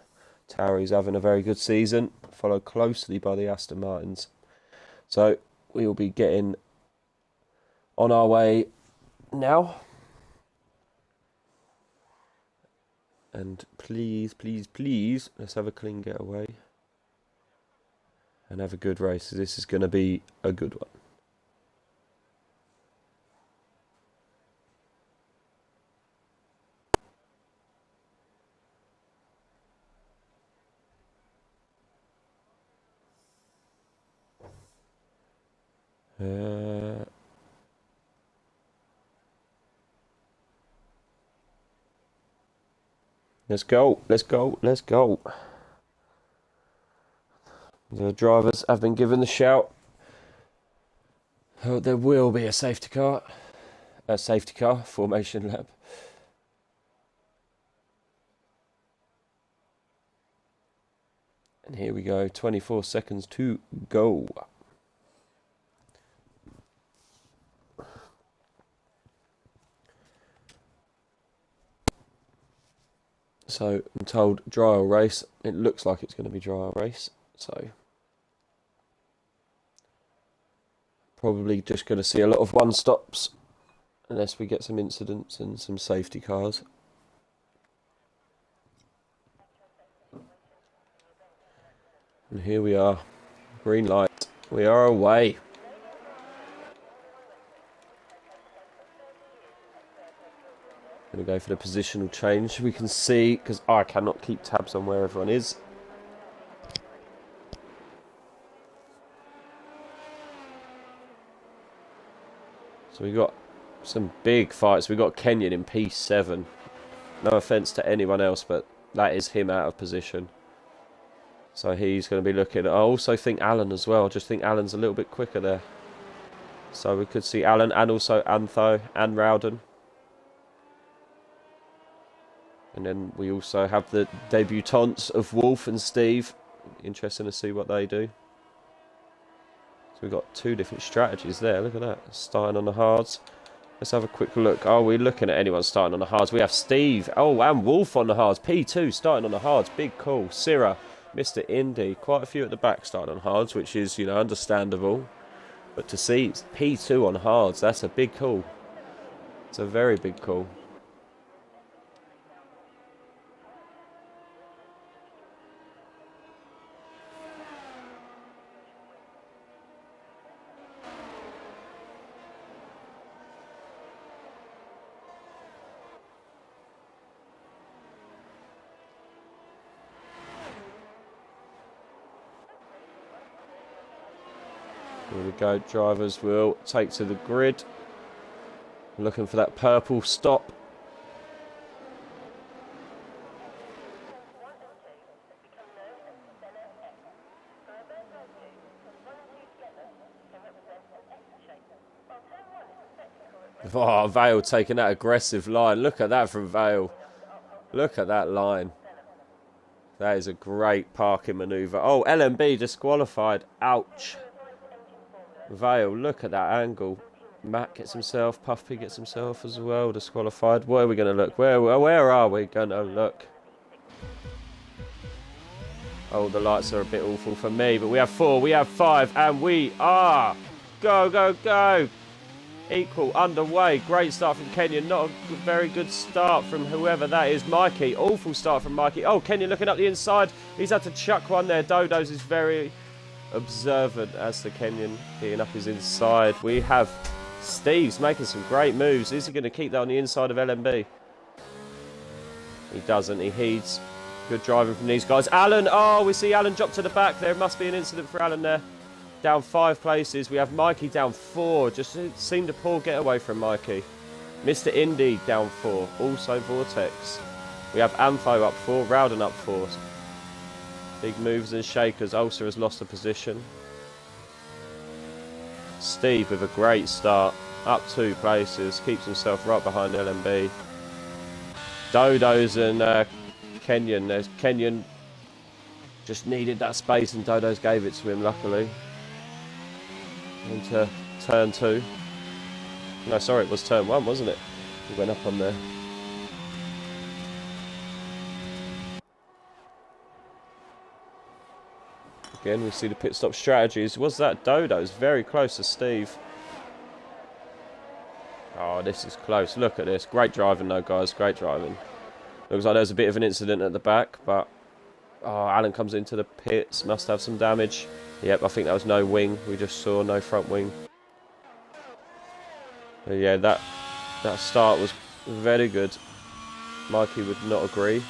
Tauri's having a very good season, followed closely by the Aston Martins. So we will be getting on our way now. And please, please, please, let's have a clean getaway. And have a good race. This is going to be a good one. Let's go, let's go, let's go. The drivers have been given the shout. Oh, there will be a safety car formation lap. And here we go, 24 seconds to go. So I'm told dry oil race. It looks like it's going to be dry oil race. So probably just going to see a lot of one stops unless we get some incidents and some safety cars. And here we are. Green light. We are away. Going to go for the positional change. We can see, because I cannot keep tabs on where everyone is. So we got some big fights. We got Kenyan in P7. No offence to anyone else, but that is him out of position. So he's going to be looking. I also think Alan as well. I just think Alan's a little bit quicker there. So we could see Alan and also Antho and Rowden. And then we also have the debutantes of Wolf and Steve. Interesting to see what they do. So we've got two different strategies there. Look at that. Starting on the hards. Let's have a quick look. Oh, we're looking at anyone starting on the hards. We have Steve. Oh, and Wolf on the hards. P2 starting on the hards. Big call. Syrah, Mr. Indy. Quite a few at the back starting on hards, which is, understandable. But to see P2 on hards, that's a big call. It's a very big call. Here we go, drivers will take to the grid. Looking for that purple stop. Oh, Vale taking that aggressive line. Look at that from Vale. Look at that line. That is a great parking manoeuvre. Oh, LMB disqualified. Ouch. Vale, look at that angle. Matt gets himself, Puffy gets himself as well, disqualified. Where are we going to look? Where are we going to look? Oh, the lights are a bit awful for me, but we have 4, we have 5, and we are... Go, go, go! Equal, underway. Great start from Kenyon. Not a very good start from whoever that is. Mikey, awful start from Mikey. Oh, Kenyon looking up the inside. He's had to chuck one there. Dodo's is very... observant as to Kenyon being up his inside. We have Steve's making some great moves. Is he going to keep that on the inside of LMB? He doesn't. He heeds. Good driving from these guys. Alan. Oh, we see Alan drop to the back. There must be an incident for Alan there. Down 5 places. We have Mikey down 4. Just seemed a poor getaway from Mikey. Mr. Indy down 4. Also Vortex. We have Ampho up 4. Rowden up 4. Big moves and shakers. Ulster has lost a position. Steve with a great start. Up 2 places. Keeps himself right behind LMB. Dodo's and Kenyon. There's Kenyon just needed that space and Dodo's gave it to him, luckily. Into turn 2. No, sorry, it was turn 1, wasn't it? He went up on there. Again, we see the pit stop strategies. Was that Dodo's? Very close to Steve. Oh, this is close. Look at this. Great driving though, guys. Great driving. Looks like there's a bit of an incident at the back, but... Oh, Alan comes into the pits. Must have some damage. Yep, I think that was no wing. We just saw no front wing. But yeah, that start was very good. Mikey would not agree.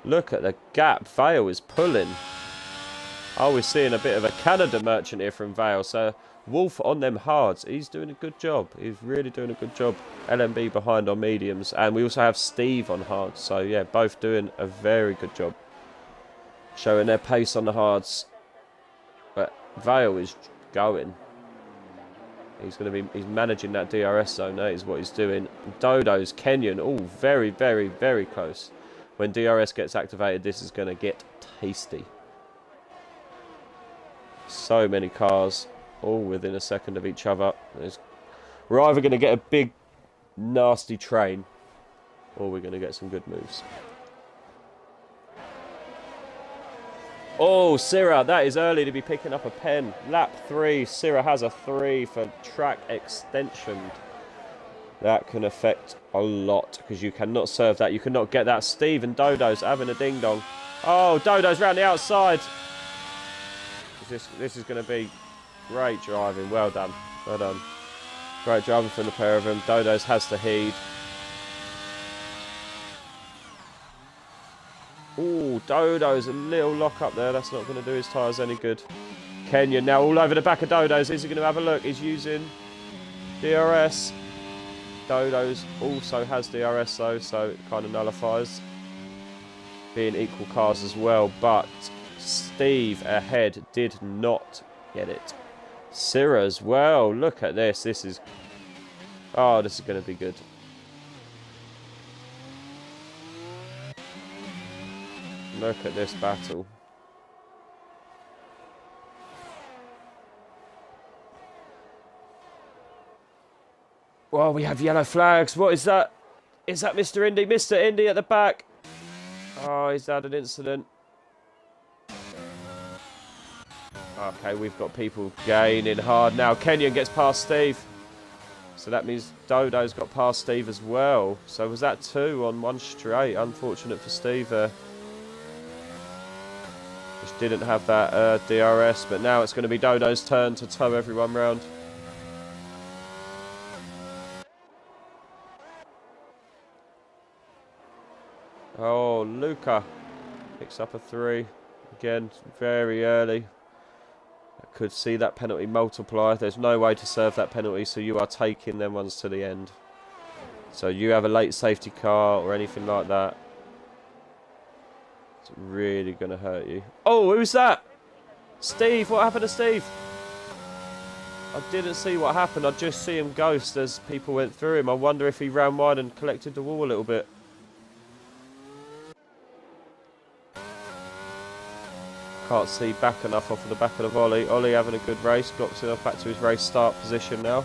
Look at the gap. Vale is pulling. Oh, we're seeing a bit of a Canada merchant here from Vale. So Wolf on them hards. He's doing a good job. He's really doing a good job. LMB behind on mediums. And we also have Steve on hards. So yeah, both doing a very good job. Showing their pace on the hards. But Vale is going. He's managing that DRS zone. That is what he's doing. Dodo's, Kenyon, all very, very, very close. When DRS gets activated, this is going to get tasty. So many cars, all within a second of each other. We're either going to get a big, nasty train, or we're going to get some good moves. Oh, Syrah, that is early to be picking up a pen. Lap 3, Syrah has a 3 for track extension. That can affect a lot, because you cannot serve that. You cannot get that. Steve and Dodo's having a ding-dong. Oh, Dodo's round the outside. This is going to be great driving. Well done. Well done. Great driving from the pair of them. Dodo's has to heed. Oh, Dodo's a little lock up there. That's not going to do his tyres any good. Kenyon now all over the back of Dodo's. Is he going to have a look? He's using DRS. Dodo's also has DRS though, so it kind of nullifies. Being equal cars as well, but Steve ahead did not get it. Syrah as well. Look at this. This is going to be good. Look at this battle. Well, we have yellow flags. What is that? Is that Mr. Indy? Mr. Indy at the back. Oh, he's had an incident. Okay, we've got people gaining hard now. Kenyon gets past Steve. So that means Dodo's got past Steve as well. So was that 2 on 1 straight? Unfortunate for Steve there. Just didn't have that DRS, but now it's going to be Dodo's turn to tow everyone round. Oh, Luca picks up a 3. Again, very early. I could see that penalty multiply. There's no way to serve that penalty, so you are taking them ones to the end. So you have a late safety car or anything like that, it's really going to hurt you. Oh, who's that? Steve, what happened to Steve? I didn't see what happened. I just see him ghost as people went through him. I wonder if he ran wide and collected the wall a little bit. Can't see back enough off of the back of the volley. Ollie having a good race. Got himself back to his race start position now.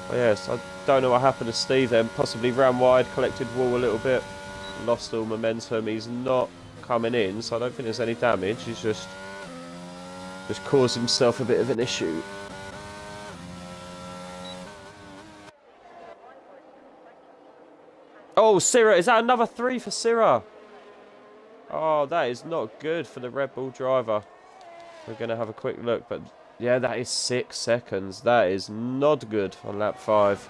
But yes, I don't know what happened to Steve then. Possibly ran wide, collected wall a little bit. Lost all momentum. He's not coming in, so I don't think there's any damage. He's just caused himself a bit of an issue. Oh, Syrah. Is that another 3 for Syrah? Oh, that is not good for the Red Bull driver. We're going to have a quick look, but yeah, that is 6 seconds. That is not good on lap 5.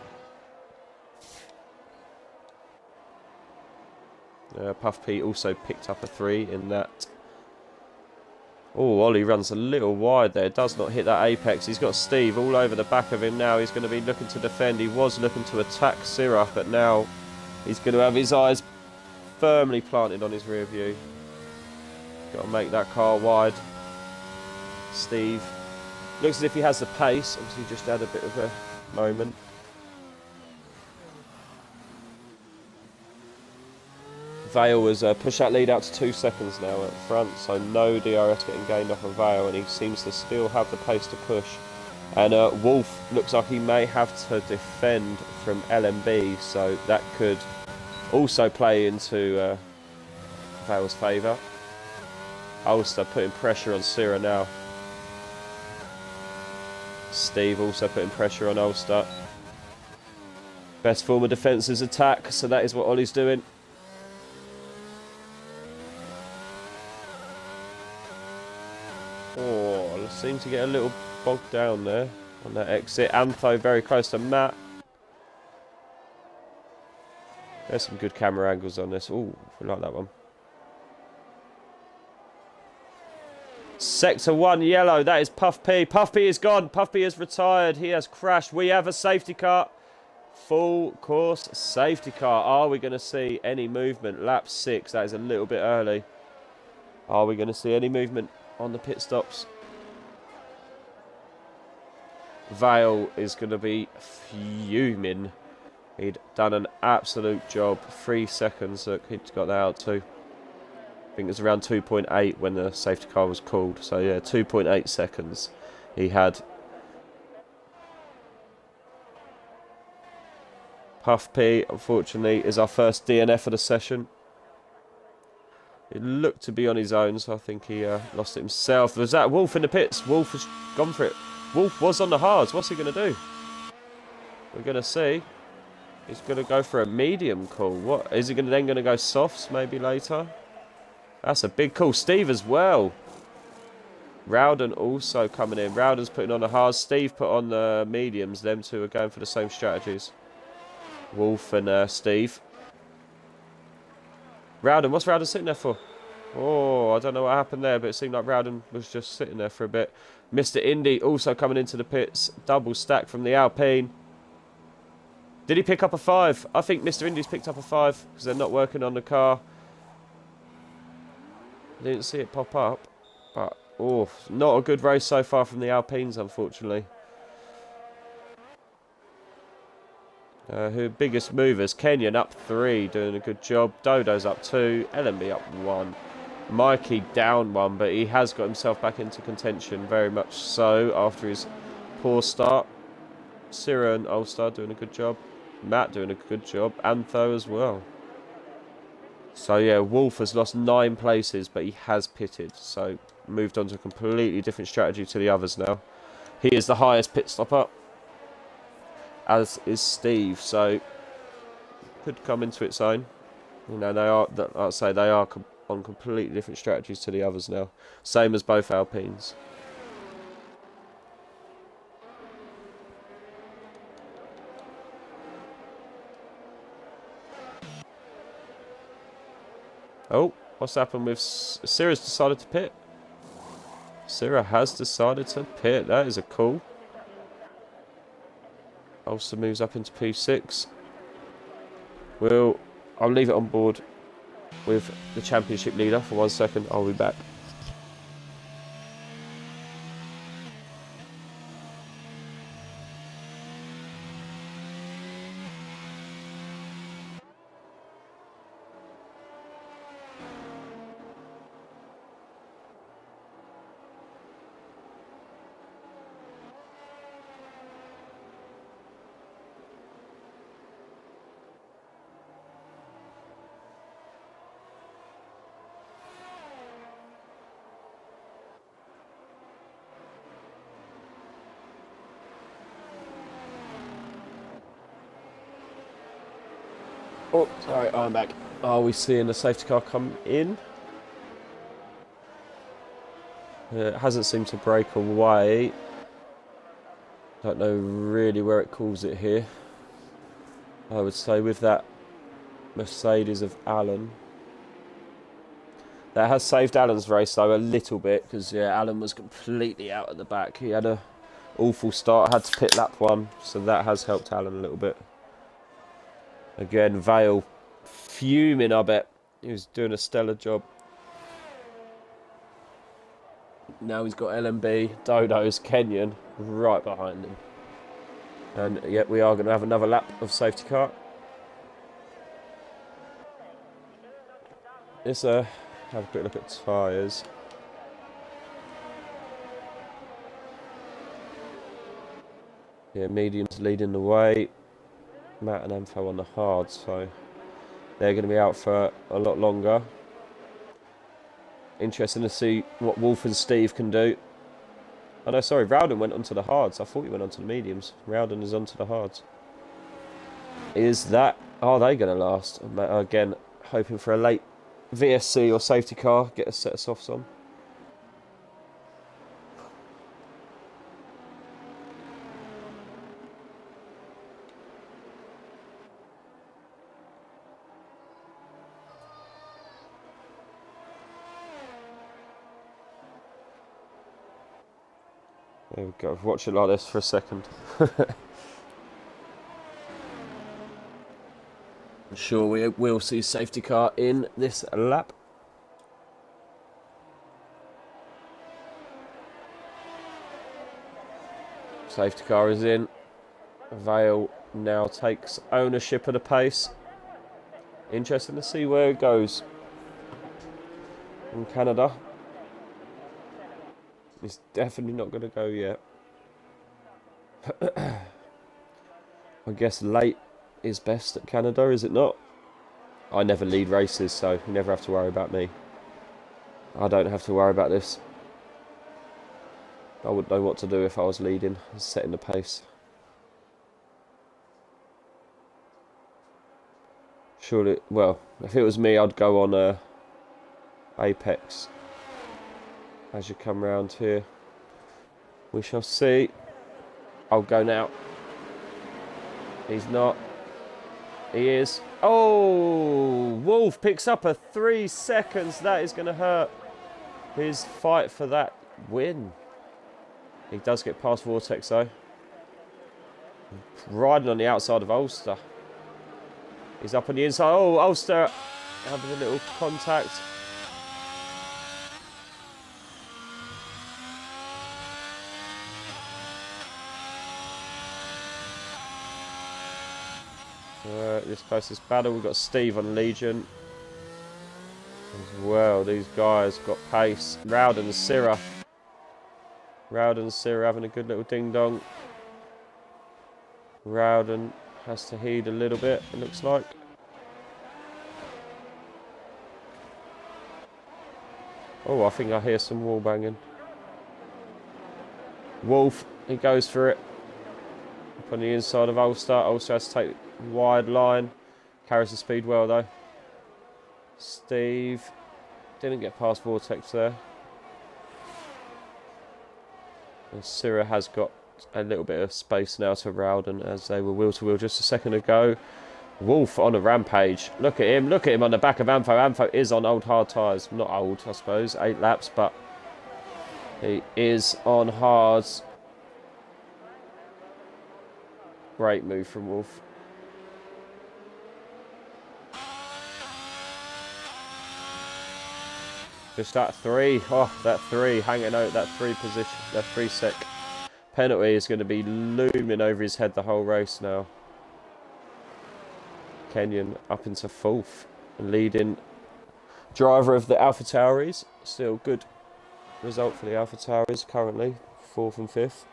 Puff P also picked up a 3 in that Oh, Ollie runs a little wide there. Does not hit that apex. He's got Steve all over the back of him now. He's going to be looking to defend. He was looking to attack Syrah, but now he's going to have his eyes firmly planted on his rear view. Got to make that car wide. Steve looks as if he has the pace. Obviously just had a bit of a moment. Vale has pushed that lead out to 2 seconds now at front, so no DRS getting gained off of Vale, and he seems to still have the pace to push. And Wolf looks like he may have to defend from LMB, so that could also play into Vale's favour. Ulster putting pressure on Syrah now. Steve also putting pressure on Ulster. Best form of defence is attack, so that is what Ollie's doing. Oh, seemed to get a little bogged down there on that exit. Antho very close to Matt. There's some good camera angles on this. Oh, I like that one. Sector 1 yellow, that is Puff P. Puff P is gone. Puff P is retired. He has crashed. We have a safety car. Full course safety car. Are we going to see any movement? Lap 6, that is a little bit early. Are we going to see any movement on the pit stops? Vale is going to be fuming. He'd done an absolute job. 3 seconds, look, he'd got that out too. I think it was around 2.8 when the safety car was called. So yeah, 2.8 seconds he had. Puff P, unfortunately, is our first DNF of the session. It looked to be on his own, so I think he lost it himself. Was that Wolf in the pits? Wolf has gone for it. Wolf was on the hards. What's he going to do? We're going to see. He's going to go for a medium call. What is he then going to go softs maybe later? That's a big call. Steve as well. Rowden also coming in. Rowden's putting on the hards. Steve put on the mediums. Them two are going for the same strategies. Wolf and Steve. Rowden, what's Rowden sitting there for? Oh, I don't know what happened there, but it seemed like Rowden was just sitting there for a bit. Mr. Indy also coming into the pits. Double stack from the Alpine. Did he pick up a 5? I think Mr. Indy's picked up a 5 because they're not working on the car. Didn't see it pop up, but oh, not a good race so far from the Alpines, unfortunately. Who biggest movers? Kenyon up 3, doing a good job. Dodo's up 2, LMB up 1. Mikey down 1, but he has got himself back into contention, very much so, after his poor start. Syrah and Ulster doing a good job. Matt doing a good job. Antho as well. So yeah, Wolf has lost 9 places, but he has pitted. So moved on to a completely different strategy to the others now. He is the highest pit stopper, as is Steve. So could come into its own. You know, they are. I'd say they are on completely different strategies to the others now. Same as both Alpines. Oh, what's happened with Syrah's decided to pit? Syrah has decided to pit. That is a call. Ulster moves up into P6. I'll leave it on board with the championship leader for 1 second. I'll be back. Oh, sorry, I'm back. Are we seeing the safety car come in? It hasn't seemed to break away. Don't know really where it calls it here. I would say with that Mercedes of Allen. That has saved Alan's race though a little bit, because yeah, Alan was completely out at the back. He had a awful start, had to pit lap 1, so that has helped Alan a little bit. Again, Vale fuming, I bet. He was doing a stellar job. Now he's got LMB, Dodo's, Kenyan right behind him. And yet we are going to have another lap of safety car. Let's have a quick look at tyres. Yeah, mediums leading the way. Matt and Ampho on the hard, so they're going to be out for a lot longer. Interesting to see what Wolf and Steve can do. Oh no, sorry, Rowden went onto the hards. I thought he went onto the mediums. Rowden is onto the hards. Are they going to last? Again, hoping for a late VSC or safety car, get a set of softs on. There we go. Watch it like this for a second. I'm sure we will see safety car in this lap. Safety car is in. Vale now takes ownership of the pace. Interesting to see where it goes in Canada. It's definitely not going to go yet. I guess late is best at Canada, is it not? I never lead races, so you never have to worry about me. I don't have to worry about this. I wouldn't know what to do if I was leading and setting the pace. Surely, well, if it was me, I'd go on Apex as you come round here. We shall see. I'll go now. He's not. He is. Oh, Wolf picks up a 3 seconds. That is going to hurt his fight for that win. He does get past Vortex though. Riding on the outside of Ulster. He's up on the inside. Oh, Ulster having a little contact. This closest battle, we've got Steve on Legion as well. These guys got pace. Rowden and Syrah. Rowden and Syrah having a good little ding dong. Rowden has to heed a little bit, it looks like. Oh, I think I hear some wall banging. Wolf, he goes for it. Up on the inside of Ulster. Ulster has to take wide line. Carries the speed well though. Steve didn't get past Vortex there. And Syrah has got a little bit of space now to Rowden as they were wheel to wheel just a second ago. Wolf on a rampage. Look at him. Look at him on the back of Ampho. Ampho is on old hard tyres. Not old, I suppose. 8 laps, but he is on hards. Great move from Wolf. Just that 3. Oh, that 3. Hanging out that 3 position. That 3 sec penalty is going to be looming over his head the whole race now. Kenyan up into 4th. Leading driver of the Alpha Tauris. Still good result for the Alpha Tauris currently. 4th and 5th.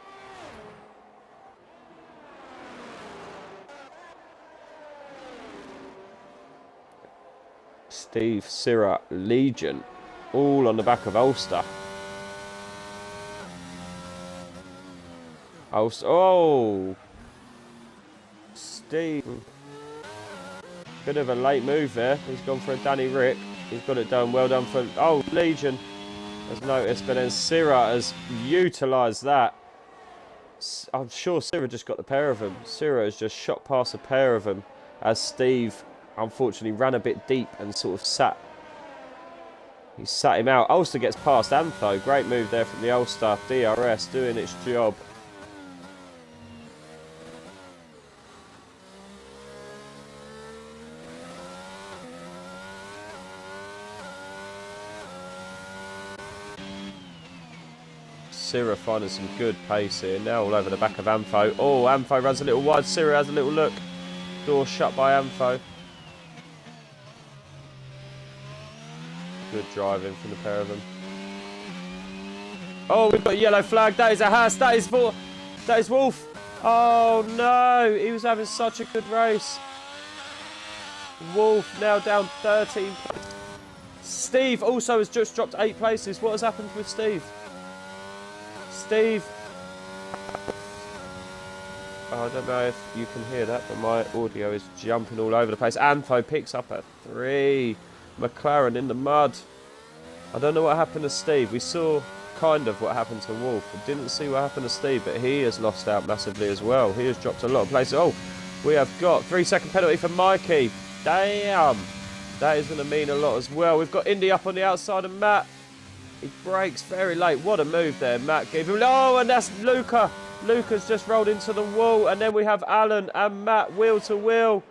Steve, Syrah, Legion. All on the back of Ulster. Ulster. Oh! Steve. Bit of a late move there. He's gone for a Danny Rick. He's got it done. Well done for... Oh, Legion has noticed. But then Syrah has utilised that. I'm sure Syrah just got the pair of them. Syrah has just shot past a pair of them. As Steve, unfortunately, ran a bit deep and sort of sat He sat him out. Ulster gets past Antho. Great move there from the Ulster. DRS doing its job. Syrah finding some good pace here. Now all over the back of Antho. Oh, Antho runs a little wide. Syrah has a little look. Door shut by Antho. Good driving from the pair of them. Oh, we've got a yellow flag. That is a Haas. That is Wolf. Oh no, he was having such a good race. Wolf now down 13 points. Steve also has just dropped 8 places. What has happened with Steve? Steve. Oh, I don't know if you can hear that, but my audio is jumping all over the place. Antho picks up at 3. McLaren in the mud. I don't know what happened to Steve. We saw kind of what happened to Wolf. We didn't see what happened to Steve, but he has lost out massively as well. He has dropped a lot of places. Oh, we have got 3-second penalty for Mikey. Damn. That is going to mean a lot as well. We've got Indy up on the outside of Matt. He brakes very late. What a move there. Matt gave him... Oh, and that's Luca. Luca's just rolled into the wall. And then we have Alan and Matt wheel to wheel.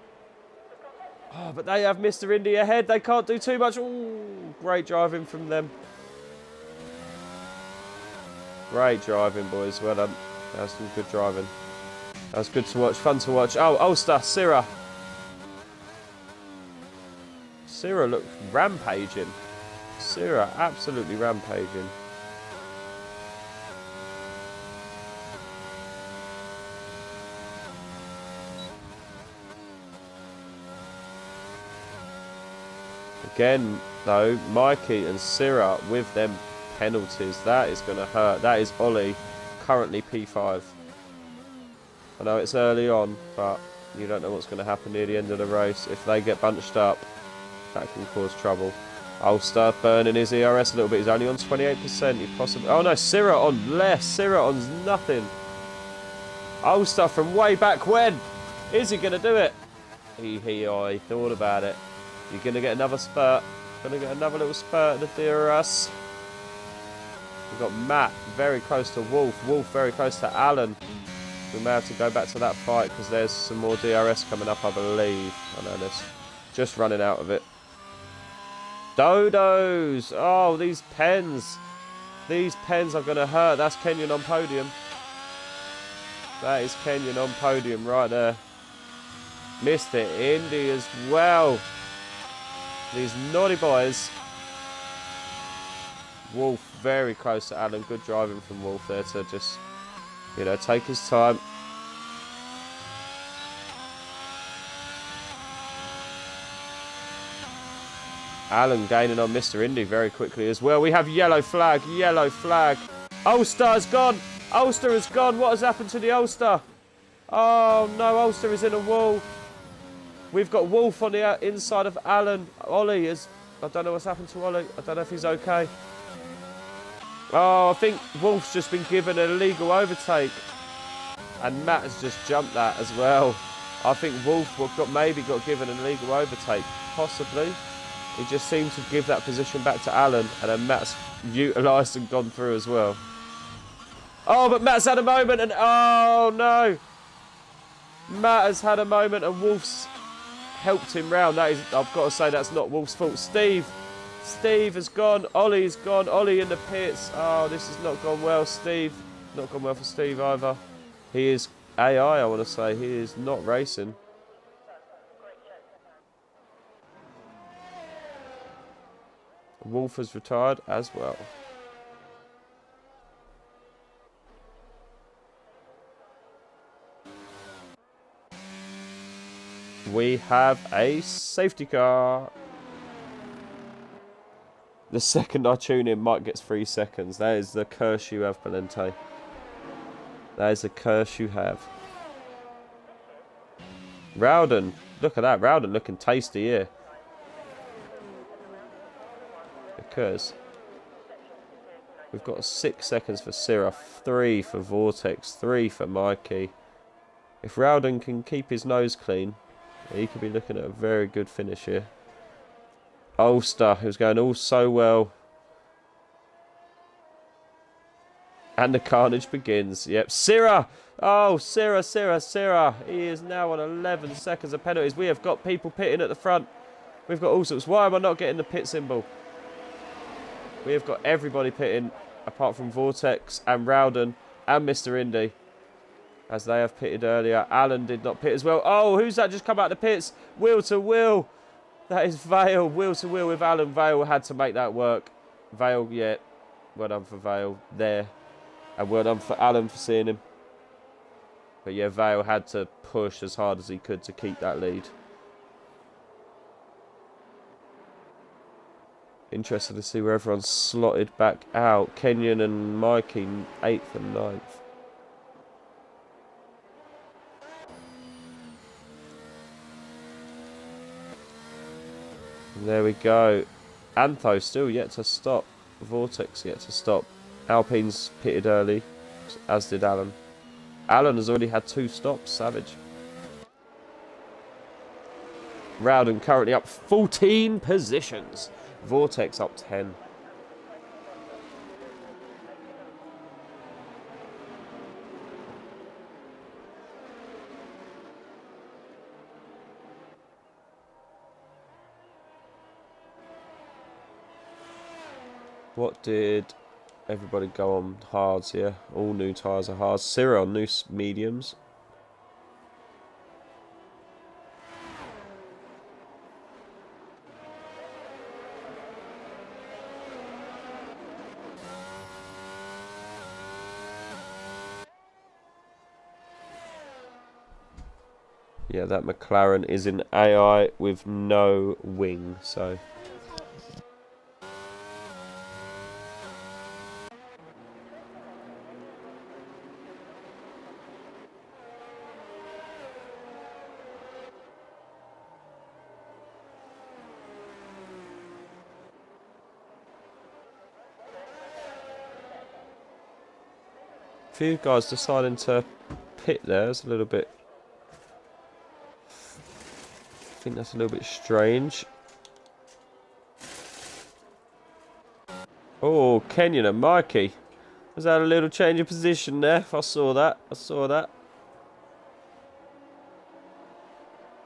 Oh, but they have Mr. Indy ahead. They can't do too much. Ooh, great driving from them. Great driving, boys. Well done. That was some good driving. That was good to watch. Fun to watch. Oh, Ulster. Syrah. Syrah looks rampaging. Syrah absolutely rampaging. Again, though, Mikey and Syrah with them penalties. That is going to hurt. That is Ollie, currently P5. I know it's early on, but you don't know what's going to happen near the end of the race. If they get bunched up, that can cause trouble. Ulster burning his ERS a little bit. He's only on 28%. He possibly... Oh no, Syrah on less. Syrah on nothing. Ulster from way back when. Is he going to do it? He thought about it. You're going to get another spurt. Going to get another little spurt at the DRS. We've got Matt very close to Wolf. Wolf very close to Alan. We may have to go back to that fight because there's some more DRS coming up, I believe. I know this. Just running out of it. Dodos! Oh, these pens. These pens are going to hurt. That's Kenyon on podium. That is Kenyon on podium right there. Missed it. Indy as well. These naughty boys. Wolf very close to Alan. Good driving from Wolf there to just, you know, take his time. Alan gaining on Mr. Indy very quickly as well. We have yellow flag, yellow flag. Ulster has gone. Ulster has gone. What has happened to the Ulster? Oh no, Ulster is in a wall. We've got Wolf on the inside of Alan. Ollie is... I don't know what's happened to Ollie. I don't know if he's okay. Oh, I think Wolf's just been given an illegal overtake. And Matt has just jumped that as well. I think Wolf maybe got given an illegal overtake. Possibly. He just seemed to give that position back to Alan. And then Matt's utilised and gone through as well. Oh, but Matt's had a moment and... Oh, no. Matt has had a moment and Wolf's helped him round. That is, I've got to say, that's not Wolf's fault. Steve has gone. Ollie's gone. Ollie in the pits. Oh, this has not gone well. Steve. Not gone well for Steve either. He is AI, I want to say. He is not racing. Wolf has retired as well. We have a safety car. The second I tune in, Mike gets 3 seconds. That is the curse you have, Valente. That is the curse you have. Rowden. Look at that. Rowden looking tasty here. Because we've got 6 seconds for Syrah, 3 for Vortex, 3 for Mikey. If Rowden can keep his nose clean, he could be looking at a very good finish here. Ulster, who's going all so well. And the carnage begins. Yep, Sirrah. Oh, Sirrah. He is now on 11 seconds of penalties. We have got people pitting at the front. We've got all sorts. Why am I not getting the pit symbol? We have got everybody pitting, apart from Vortex and Rowden and Mr. Indy, as they have pitted earlier. Alan did not pit as well. Oh, who's that just come out of the pits? Wheel to wheel. That is Vale. Wheel to wheel with Alan. Vale had to make that work. Vale, yeah. Well done for Vale there. And well done for Alan for seeing him. But yeah, Vale had to push as hard as he could to keep that lead. Interested to see where everyone's slotted back out. Kenyon and Mikey 8th and 9th. And there we go. Antho still yet to stop. Vortex yet to stop. Alpine's pitted early, as did Alan. Alan has already had 2 stops. Savage. Rowden currently up 14 positions. Vortex up 10. What did everybody go on hards here? All new tyres are hards. Cyril on new mediums. Yeah, that McLaren is in AI with no wing, so... few guys deciding to pit there is a little bit... I think that's a little bit strange. Oh, Kenyon and Mikey. Was that a little change of position there? I saw that.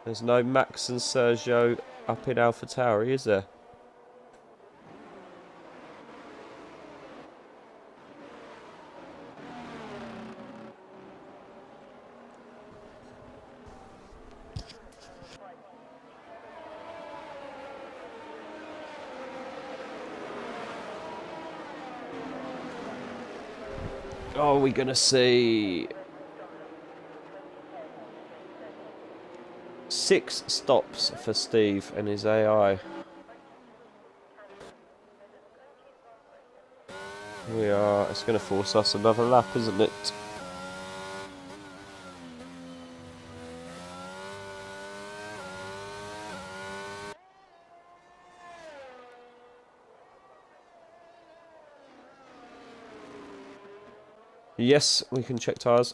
There's no Max and Sergio up in AlphaTauri, is there? Oh, we're going to see 6 stops for Steve and his AI. It's going to force us another lap, isn't it? Yes, we can check tyres.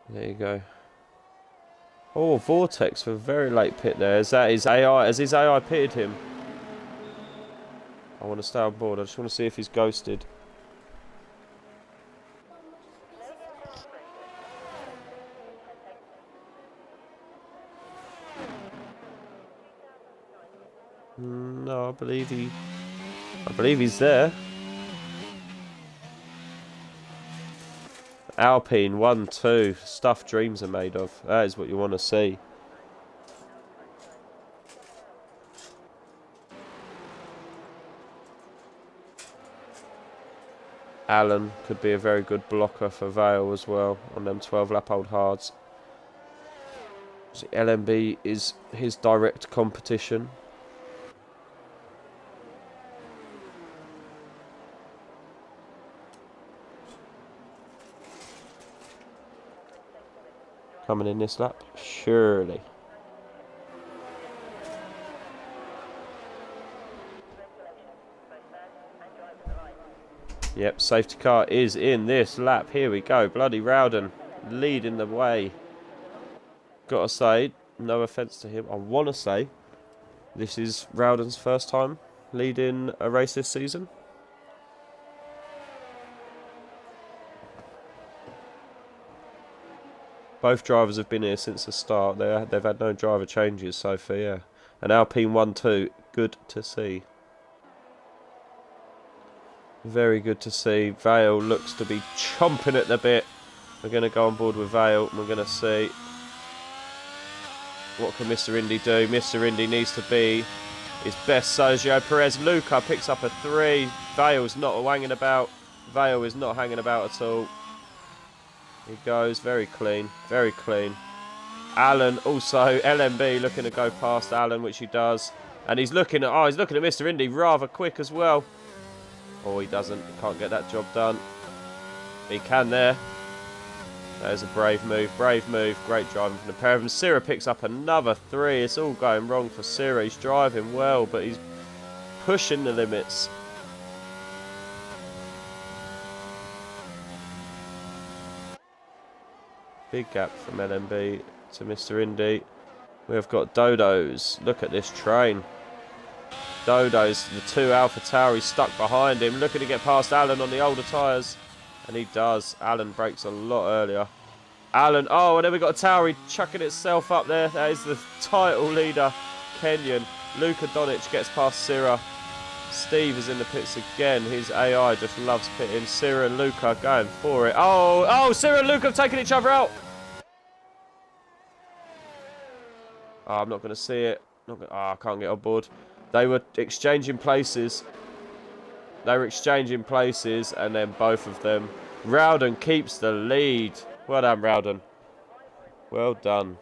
There you go. Oh, Vortex for a very late pit there. Is that his AI? Has his AI pitted him? I want to stay on board. I just want to see if he's ghosted. No, I believe he's there. Alpine 1-2. Stuff dreams are made of. That is what you want to see. Alan could be a very good blocker for Vale as well on them 12 lap old hards. So LMB is his direct competition. Coming in this lap, surely. Yep, safety car is in this lap. Here we go. Bloody Rowden leading the way. Gotta say, no offence to him, I want to say This is Rowden's first time leading a race this season. Both drivers have been here since the start. They've had no driver changes so far, yeah. And Alpine 1-2, good to see. Very good to see. Vale looks to be chomping at the bit. We're going to go on board with Vale and we're going to see what can Mr. Indy do. Mr. Indy needs to be his best. Sergio Perez. Luca picks up a 3. Vale's not hanging about. Vale is not hanging about at all. He goes very clean. Very clean. Alan also, LMB looking to go past Alan, which he does. And he's looking at Mr. Indy rather quick as well. Oh, he doesn't. He can't get that job done. He can there. There's a brave move. Brave move. Great driving from the pair of them. Sira picks up another 3. It's all going wrong for Sira. He's driving well, but he's pushing the limits. Big gap from LMB to Mr. Indy. We've got Dodo's. Look at this train. Dodo's, the 2 Alpha Tauri stuck behind him, looking to get past Alan on the older tyres. And he does. Alan brakes a lot earlier. Alan, oh, and then we've got a Tauri chucking itself up there. That is the title leader, Kenyan. Luka Donic gets past Sira. Steve is in the pits again. His AI just loves pitting. Sira and Luca going for it. Oh, Sira and Luca have taken each other out. Oh, I'm not going to see it. I can't get on board. They were exchanging places. And then both of them. Rowden keeps the lead. Well done, Rowden. Well done.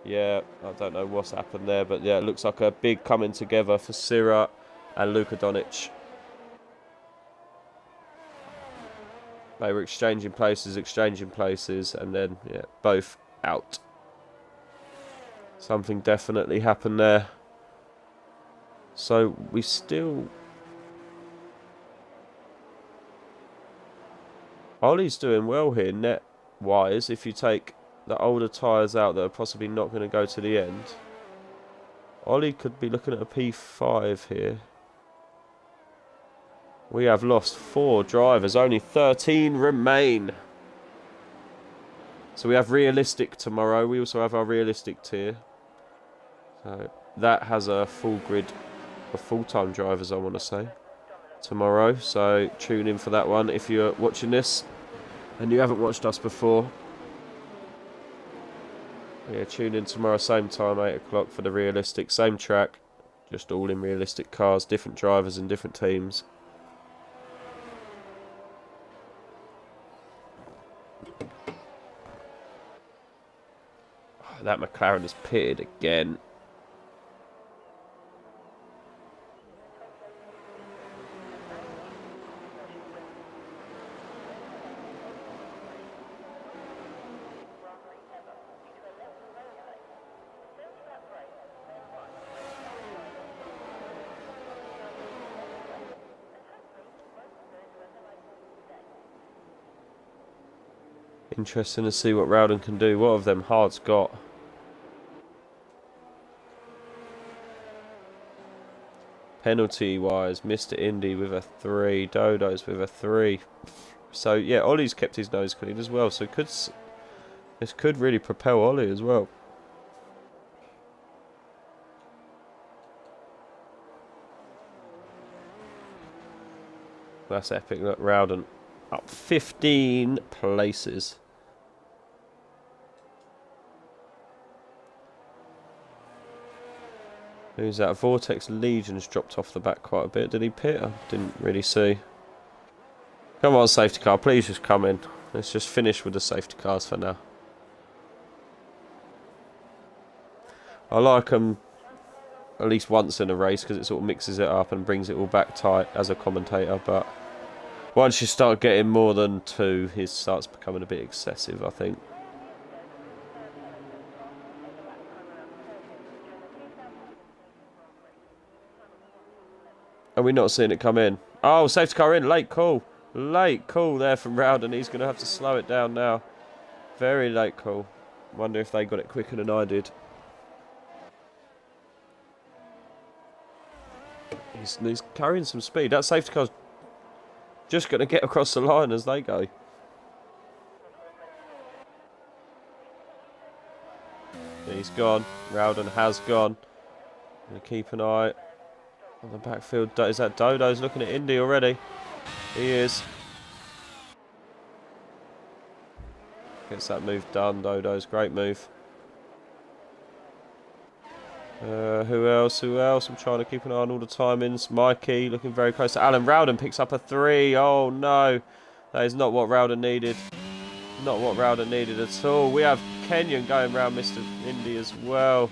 Yeah, I don't know what's happened there, but yeah, it looks like a big coming together for Sira and Luka Donic. They were exchanging places, and then, yeah, both out. Something definitely happened there. So we still... Ollie's doing well here net-wise. If you take the older tyres out that are possibly not going to go to the end, Ollie could be looking at a P5 here. We have lost 4 drivers. Only 13 remain. So we have realistic tomorrow. We also have our realistic tier. So that has a full grid of full-time drivers, I want to say, tomorrow. So tune in for that one if you're watching this and you haven't watched us before. Yeah, tune in tomorrow, same time, 8 o'clock for the realistic. Same track, just all in realistic cars, different drivers and different teams. Oh, that McLaren has pitted again. Interesting to see what Rowden can do. What have them hards got? Penalty-wise, Mr. Indy with a 3. Dodo's with a 3. So, yeah, Ollie's kept his nose clean as well. So this could really propel Ollie as well. That's epic. Look, Rowden up 15 places. Who's that? Vortex Legion's dropped off the back quite a bit. Did he pit? I didn't really see. Come on, safety car. Please just come in. Let's just finish with the safety cars for now. I like them at least once in a race because it sort of mixes it up and brings it all back tight as a commentator. But once you start getting more than 2, it starts becoming a bit excessive, I think. Are we not seeing it come in? Oh, safety car in. Late call. Late call there from Rowden. He's going to have to slow it down now. Very late call. Wonder if they got it quicker than I did. He's carrying some speed. That safety car's just going to get across the line as they go. He's gone. Rowden has gone. Going to keep an eye on the backfield. Is that Dodo's looking at Indy already? He is. Gets that move done. Dodo's great move. Who else? I'm trying to keep an eye on all the timings. Mikey looking very close to Alan. Rowden picks up a 3. Oh no. That is not what Rowden needed. Not what Rowden needed at all. We have Kenyon going round Mr. Indy as well.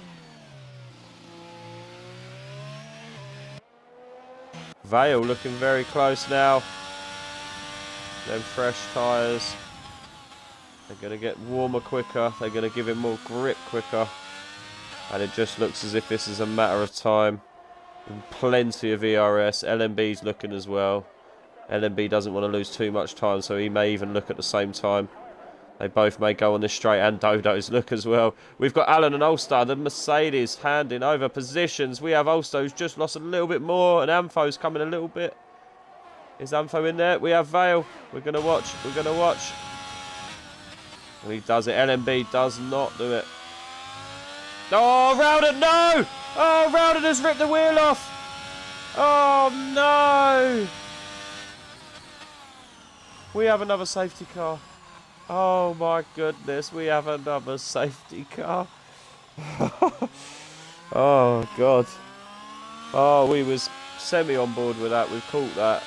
Vale looking very close now. Them fresh tyres. They're going to get warmer quicker. They're going to give him more grip quicker. And it just looks as if this is a matter of time. And plenty of ERS. LMB's looking as well. LMB doesn't want to lose too much time, so he may even look at the same time. They both may go on this straight, and Dodo's look as well. We've got Allen and Ulster, the Mercedes, handing over positions. We have Ulster, who's just lost a little bit more, and Ampho's coming a little bit. Is Ampho in there? We have Vale. We're going to watch. And he does it. LMB does not do it. Oh, Rowden, no! Oh, Rowden has ripped the wheel off. Oh, no! We have another safety car. Oh my goodness, we have another safety car. Oh God. Oh, we was semi on board with that. We've caught that.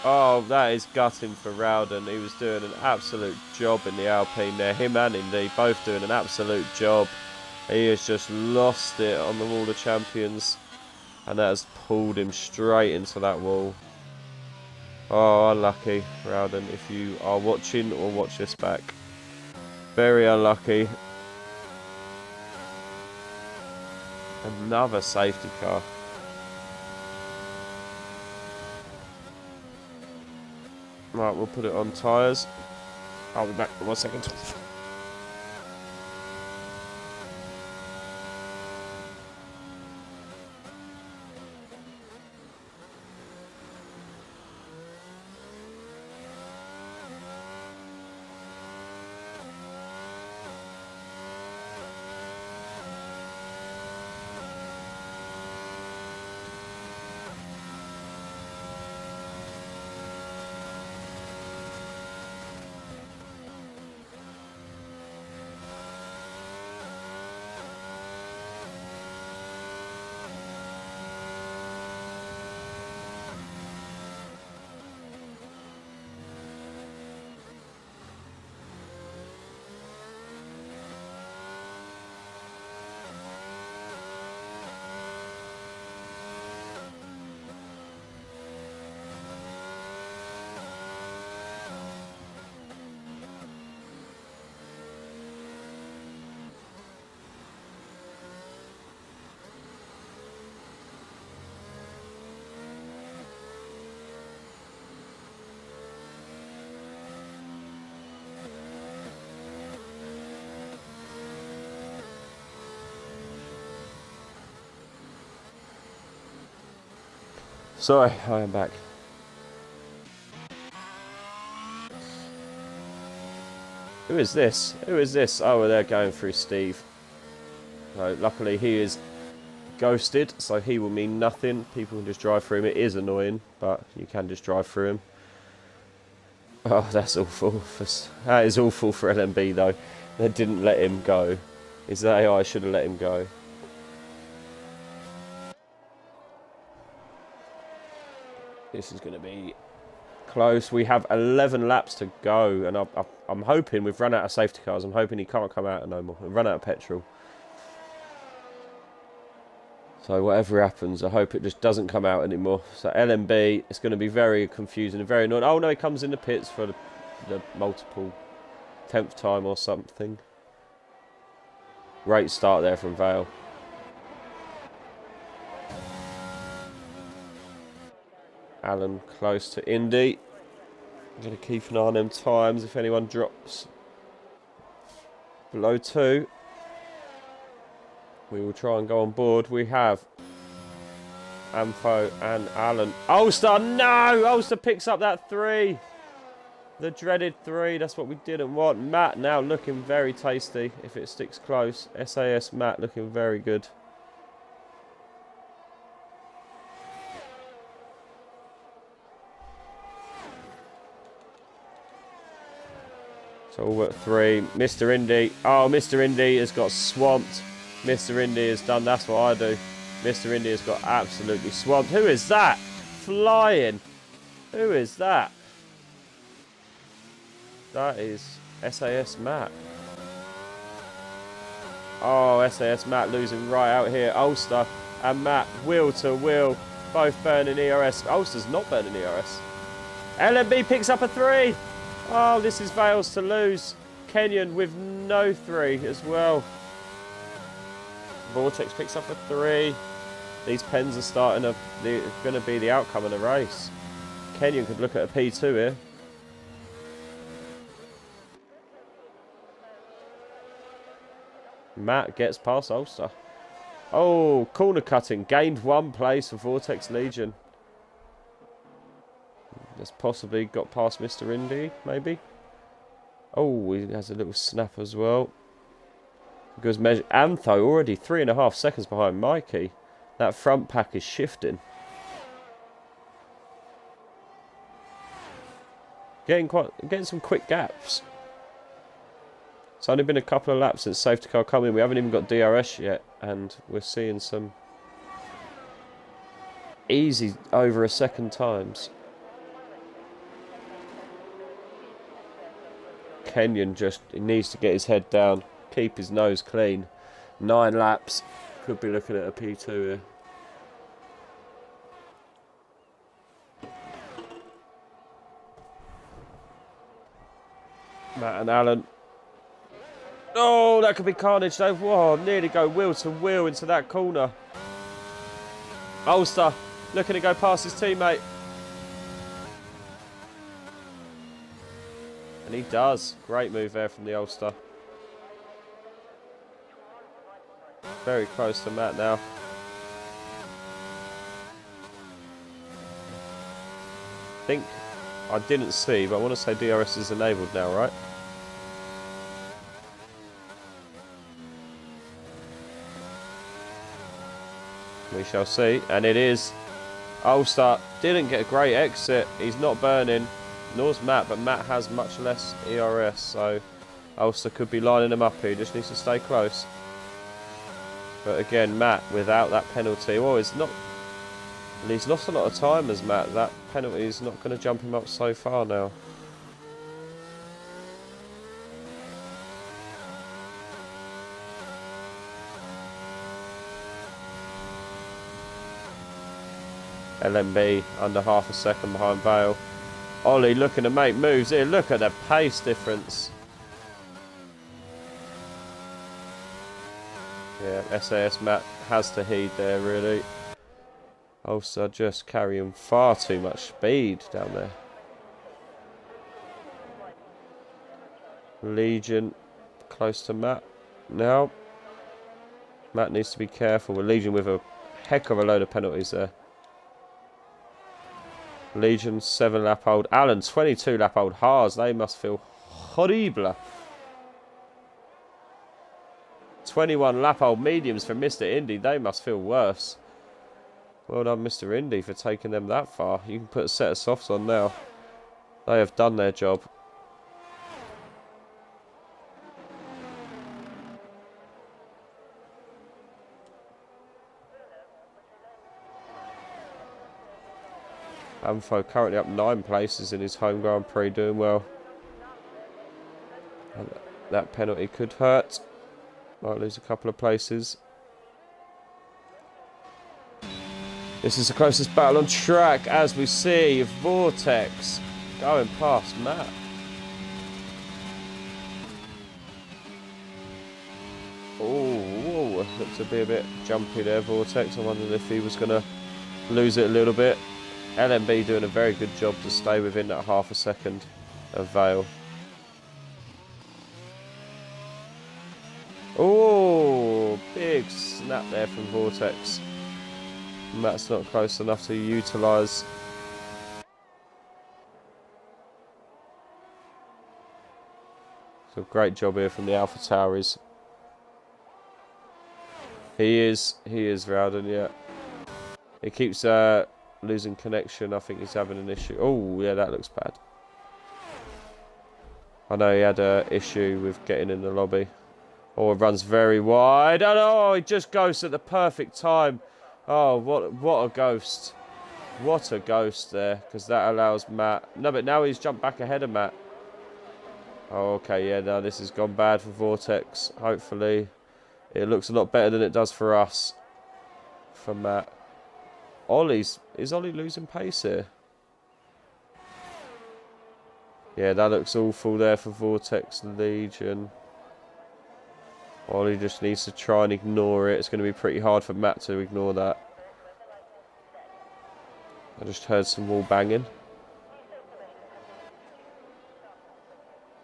Oh, that is gutting for Rowden. He was doing an absolute job in the Alpine there. Him and Indy both doing an absolute job. He has just lost it on the Wall of Champions. And that has pulled him straight into that wall. Oh, unlucky, Rowden, if you are watching or watch this back. Very unlucky. Another safety car. Right, we'll put it on tyres. I'll be back in 1 second. Sorry, I am back. Who is this? Who is this? Oh, well, they're going through Steve. So, luckily, he is ghosted, so he will mean nothing. People can just drive through him. It is annoying, but you can just drive through him. Oh, that's awful. That is awful for LMB, though. They didn't let him go. His AI should have let him go. This is going to be close. We have 11 laps to go, and I'm hoping we've run out of safety cars. I'm hoping he can't come out no more. We've run out of petrol. So whatever happens, I hope it just doesn't come out anymore. So LMB, it's going to be very confusing and very annoying. Oh no, he comes in the pits for the multiple 10th time or something. Great start there from Vale. Alan close to Indy. I'm going to keep an eye on them times. If anyone drops below 2, we will try and go on board. We have Amfo and Allen. Ulster, no! Ulster picks up that 3. The dreaded 3. That's what we didn't want. Matt now looking very tasty if it sticks close. SAS Matt looking very good. So all but 3. Mr. Indy. Oh, Mr. Indy has got swamped. Mr. Indy has done. That's what I do. Mr. Indy has got absolutely swamped. Who is that? Flying. Who is that? That is SAS Matt. Oh, SAS Matt losing right out here. Ulster and Matt wheel to wheel. Both burning ERS. Ulster's not burning ERS. LMB picks up a 3. Oh, this is Vales to lose. Kenyon with no 3 as well. Vortex picks up a 3. These pens are starting to... going to be the outcome of the race. Kenyon could look at a P2 here. Matt gets past Ulster. Oh, corner cutting. Gained 1 place for Vortex Legion. That's possibly got past Mr. Indy, maybe. Oh, he has a little snap as well. Because measure Antho already 3.5 seconds behind Mikey. That front pack is shifting. Getting some quick gaps. It's only been a couple of laps since safety car come in. We haven't even got DRS yet, and we're seeing some easy over a second times. Kenyon he needs to get his head down, keep his nose clean. 9 laps, could be looking at a P2 here. Matt and Allen. Oh, that could be carnage though. Whoa, nearly go wheel to wheel into that corner. Ulster looking to go past his teammate. And he does. Great move there from the Ulster. Very close to Matt now. I think I didn't see, but I want to say DRS is enabled now, right? We shall see. And it is. Ulster didn't get a great exit. He's not burning. Nor's Matt, but Matt has much less ERS, so Ulster could be lining him up here. He just needs to stay close. But again, Matt, without that penalty, well, it's not. And he's lost a lot of time as Matt. That penalty is not going to jump him up so far now. LMB under half a second behind Vale. Ollie looking to make moves here. Look at the pace difference. Yeah, SAS Matt has to heed there, really. Also just carrying far too much speed down there. Legion close to Matt now. Matt needs to be careful with Legion with a heck of a load of penalties there. Legion 7 lap old. Allen 22 lap old. Haas, they must feel horrible. 21 lap old mediums for Mr. Indy. They must feel worse. Well done, Mr. Indy, for taking them that far. You can put a set of softs on now. They have done their job. Amfo currently up 9 places in his home Grand Prix, doing well. And that penalty could hurt. Might lose a couple of places. This is the closest battle on track as we see Vortex going past Matt. Oh, looked to be a bit jumpy there, Vortex. I wondered if he was going to lose it a little bit. LMB doing a very good job to stay within that half a second of Vale. Oh, big snap there from Vortex. Matt's not close enough to utilise. So great job here from the Alpha Tauris. He is Rowden, yeah. He keeps losing connection. I think he's having an issue. Oh, yeah, that looks bad. I know he had an issue with getting in the lobby. Oh, it runs very wide. Oh, no, he just goes at the perfect time. Oh, what a ghost. What a ghost there, because that allows Matt. No, but now he's jumped back ahead of Matt. Oh, okay, yeah, now this has gone bad for Vortex. Hopefully, it looks a lot better than it does for us. For Matt. Is Ollie losing pace here? Yeah, that looks awful there for Vortex Legion. Ollie just needs to try and ignore it. It's going to be pretty hard for Matt to ignore that. I just heard some wall banging.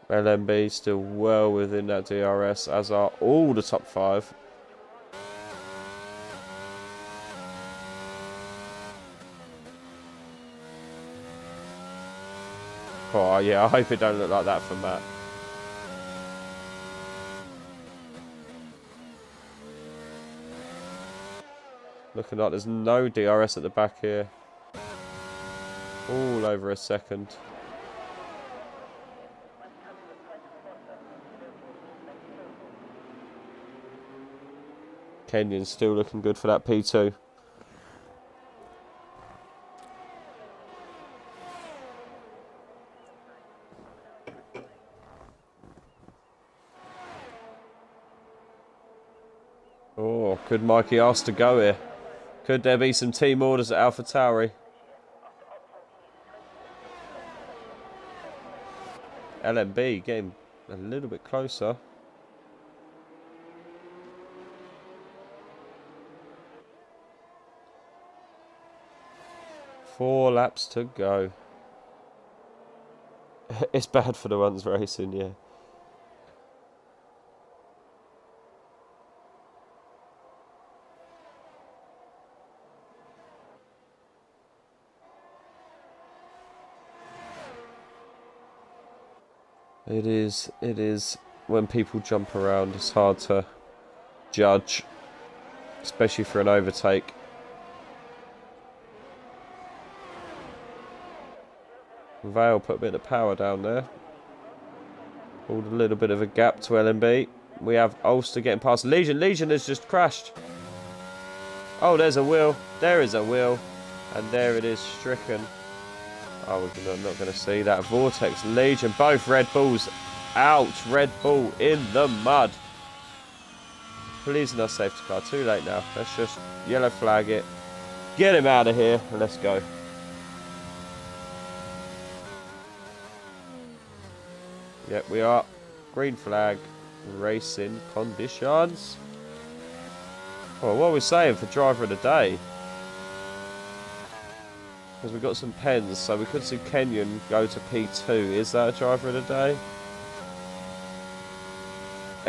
LMB still well within that DRS, as are all the top 5. Oh yeah, I hope it don't look like that for Matt. Looking like there's no DRS at the back here. All over a second. Kenyon's still looking good for that P2. Oh, could Mikey ask to go here? Could there be some team orders at Alpha Tauri? LMB getting a little bit closer. Four laps to go. It's bad for the ones racing, yeah. It is. When people jump around, it's hard to judge, especially for an overtake. Vale put a bit of power down there. Pulled a little bit of a gap to LMB. We have Ulster getting past Legion. Legion has just crashed. Oh, there's a wheel. There is a wheel. And there it is, stricken. Oh, we're not going to see that. Vortex, Legion, both Red Bulls out. Red Bull in the mud. Please no safety car. Too late now. Let's just yellow flag it. Get him out of here and let's go. Yep, we are. Green flag. Racing conditions. Oh, what are we saying for driver of the day? Because we've got some pens, so we could see Kenyon go to P2. Is that a driver of the day?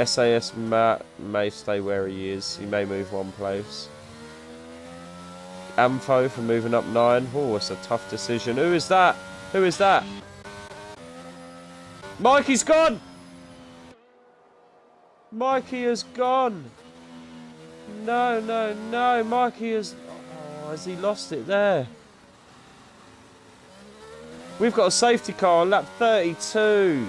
SAS Matt may stay where he is. He may move one place. Ampho for moving up 9. Oh, it's a tough decision. Who is that? Who is that? Mikey's gone! Mikey has gone! No, no, no. Mikey has... Oh, has he lost it there? We've got a safety car on lap 32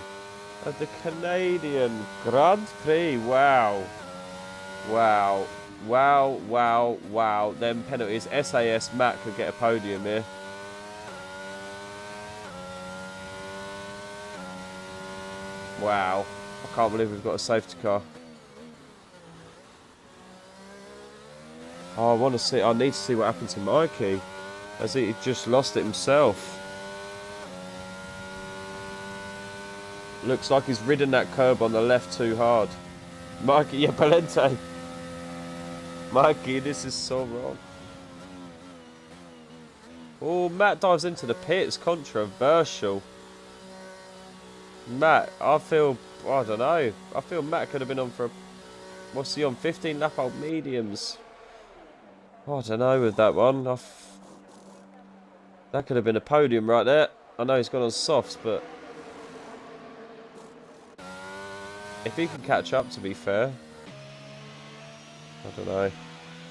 of the Canadian Grand Prix. Wow. Wow. Wow, wow, wow. Them penalties. SAS Matt could get a podium here. Wow. I can't believe we've got a safety car. Oh, I want to see. I need to see what happened to Mikey. Has he just lost it himself? Looks like he's ridden that curb on the left too hard. Mikey, yeah, Palente. Mikey, this is so wrong. Oh, Matt dives into the pits. Controversial. Matt, I don't know. I feel Matt could have been on for, what's he on, 15 lap old mediums. Oh, I don't know with that one. That could have been a podium right there. I know he's gone on softs, but if he can catch up, to be fair. I don't know.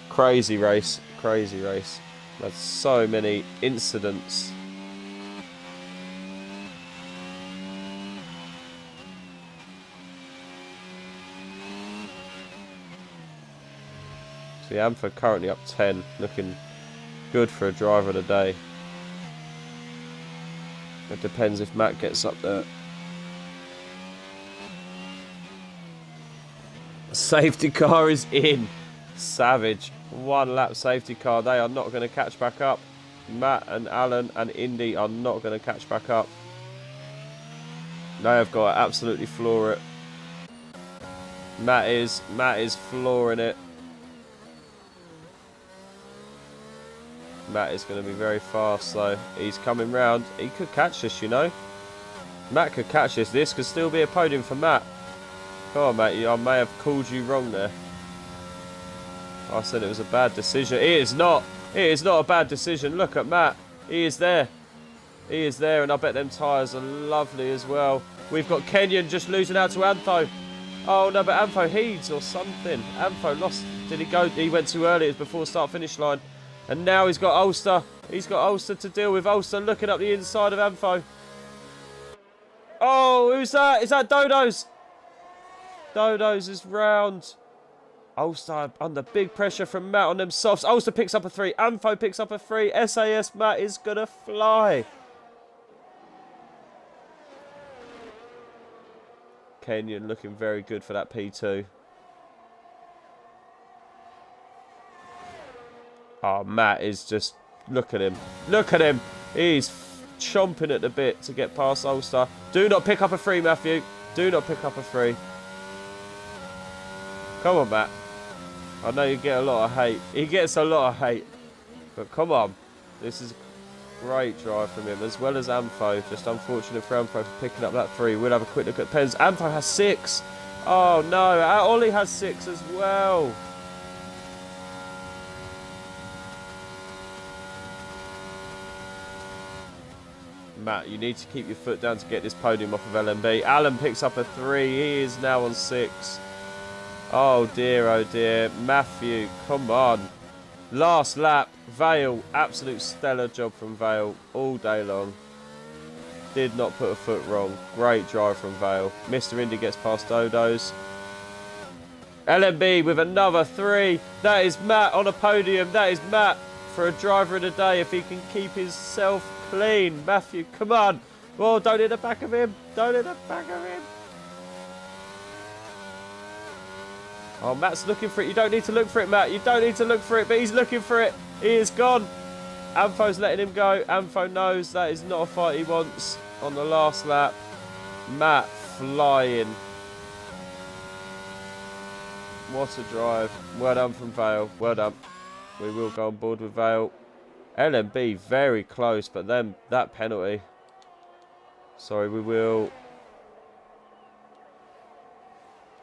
Crazy race. Crazy race. There's so many incidents. So Amfer currently up 10. Looking good for a driver of the day. It depends if Matt gets up there. Safety car is in. Savage. 1 lap safety car. They are not going to catch back up. Matt and Alan and Indy are not going to catch back up. They have got to absolutely floor it. Matt is flooring it. Matt is going to be very fast though. He's coming round. He could catch this, you know. Matt could catch this. This could still be a podium for Matt. Come on, Matt. I may have called you wrong there. I said it was a bad decision. It is not. It is not a bad decision. Look at Matt. He is there. He is there, and I bet them tyres are lovely as well. We've got Kenyon just losing out to Antho. Oh no, but Antho heeds or something. Antho lost. Did he go? He went too early. It was before start finish line. And now he's got Ulster. He's got Ulster to deal with. Ulster looking up the inside of Antho. Oh, who's that? Is that Dodo's? Dodo's is round. Ulster under big pressure from Matt on them softs. Ulster picks up a 3. Antho picks up a 3. SAS Matt is going to fly. Kenyon looking very good for that P2. Oh, Matt is just... Look at him. Look at him. He's chomping at the bit to get past Ulster. Do not pick up a 3, Matthew. Do not pick up a 3. Come on, Matt. I know you get a lot of hate. He gets a lot of hate. But come on. This is a great drive from him, as well as Ampho. Just unfortunate for Ampho for picking up that 3. We'll have a quick look at pens. Ampho has 6. Oh, no. Ollie has 6 as well. Matt, you need to keep your foot down to get this podium off of LMB. Alan picks up a 3. He is now on 6. Oh dear, Matthew, come on. Last lap, Vale, absolute stellar job from Vale all day long. Did not put a foot wrong. Great drive from Vale. Mr. Indy gets past Dodo's. LMB with another 3. That is Matt on a podium. That is Matt for a driver of the day if he can keep himself clean. Matthew, come on. Oh, don't hit the back of him. Don't hit the back of him. Oh, Matt's looking for it. You don't need to look for it, Matt. You don't need to look for it, but he's looking for it. He is gone. Ampho's letting him go. Ampho knows that is not a fight he wants on the last lap. Matt flying. What a drive. Well done from Vale. Well done. We will go on board with Vale. LMB very close, but then that penalty. Sorry, we will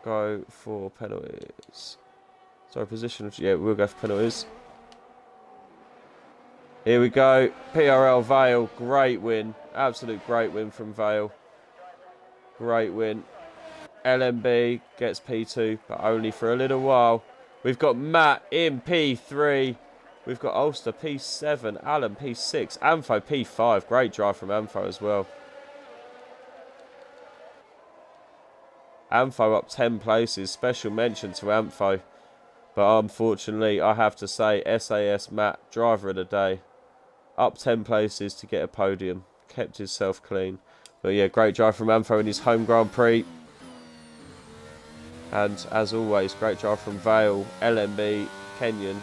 go for penalties. Sorry, position. Yeah, we'll go for penalties. Here we go. PRL Vale. Great win. Absolute great win from Vale. Great win. LMB gets P2, but only for a little while. We've got Matt in P3. We've got Ulster P7. Alan P6. Ampho P5. Great drive from Ampho as well. Ampho up 10 places. Special mention to Ampho. But unfortunately, I have to say, SAS Matt, driver of the day. Up 10 places to get a podium. Kept himself clean. But yeah, great drive from Ampho in his home Grand Prix. And as always, great drive from Vale, LMB, Kenyon.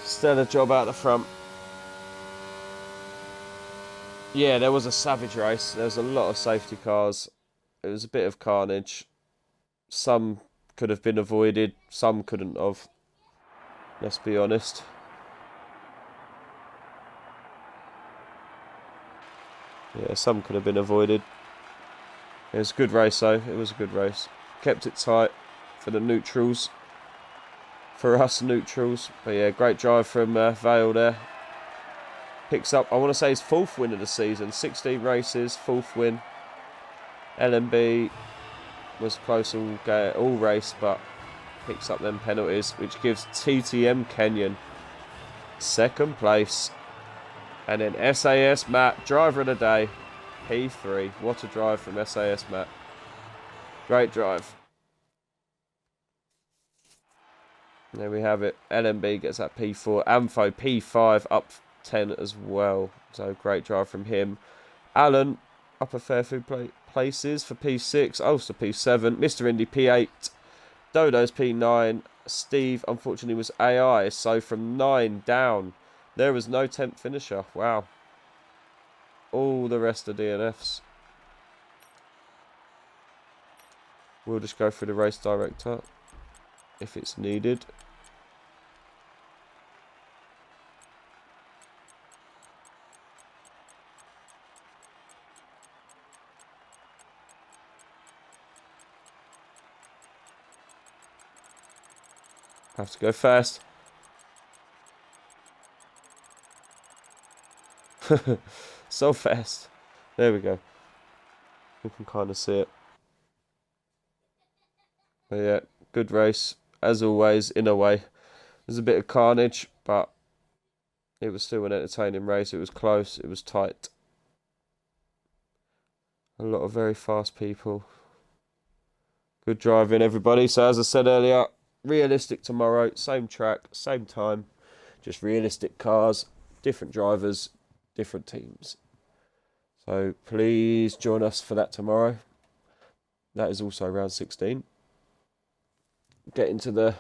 Stellar job out the front. Yeah, there was a savage race. There was a lot of safety cars. It was a bit of carnage. Some could have been avoided. Some couldn't have. Let's be honest. Yeah, some could have been avoided. It was a good race though. It was a good race. Kept it tight for the neutrals. for us neutrals. But yeah, great drive from Vale there. Picks up, I want to say, his 4th win of the season. 16 races, 4th win. LMB was close all race, but picks up them penalties, which gives TTM Kenyon 2nd place. And then SAS Matt, driver of the day, P3. What a drive from SAS Matt. Great drive. There we have it. LMB gets that P4. Amfo P5 up 10 as well. So great drive from him. Alan up a fair few places for P6. Ulster P7. Mr. Indy P8. Dodo's P9. Steve unfortunately was AI. So from 9 down, there was no 10th finisher. Wow. All the rest are DNFs. We'll just go through the race director if it's needed. Have to go fast. So fast. There we go. You can kind of see it. But yeah, good race. As always, in a way. There's a bit of carnage, but it was still an entertaining race. It was close. It was tight. A lot of very fast people. Good driving, everybody. So as I said earlier, realistic tomorrow. Same track, same time. Just realistic cars, different drivers, different teams. So please join us for that tomorrow. That is also round 16. Get into the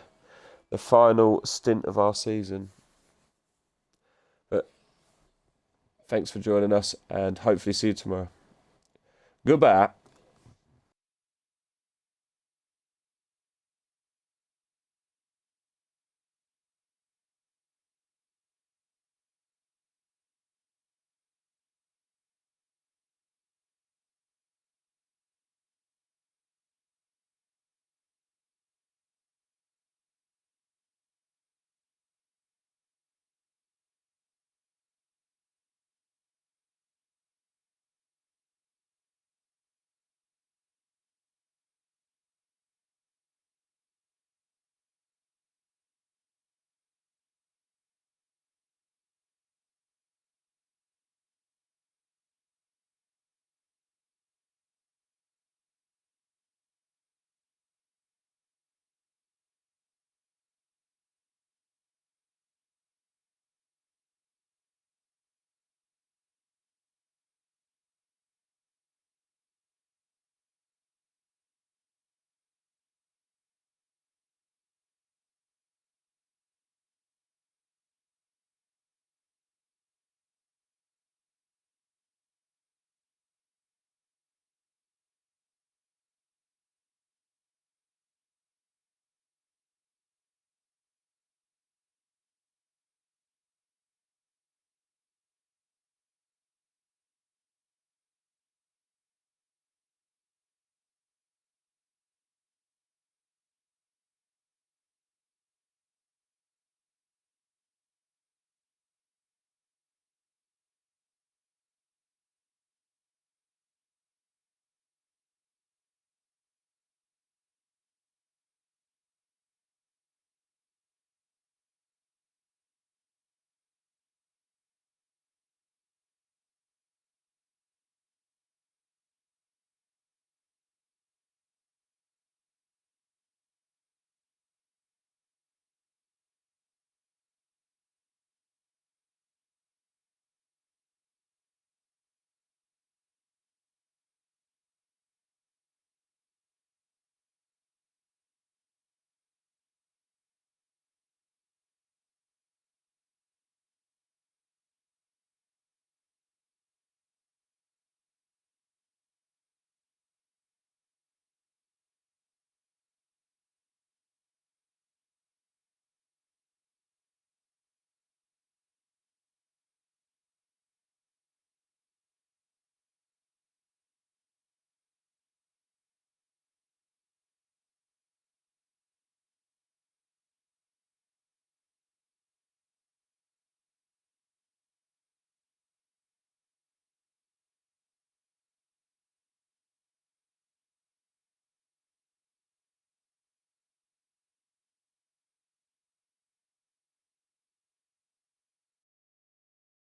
final stint of our season. But thanks for joining us and hopefully see you tomorrow. Goodbye.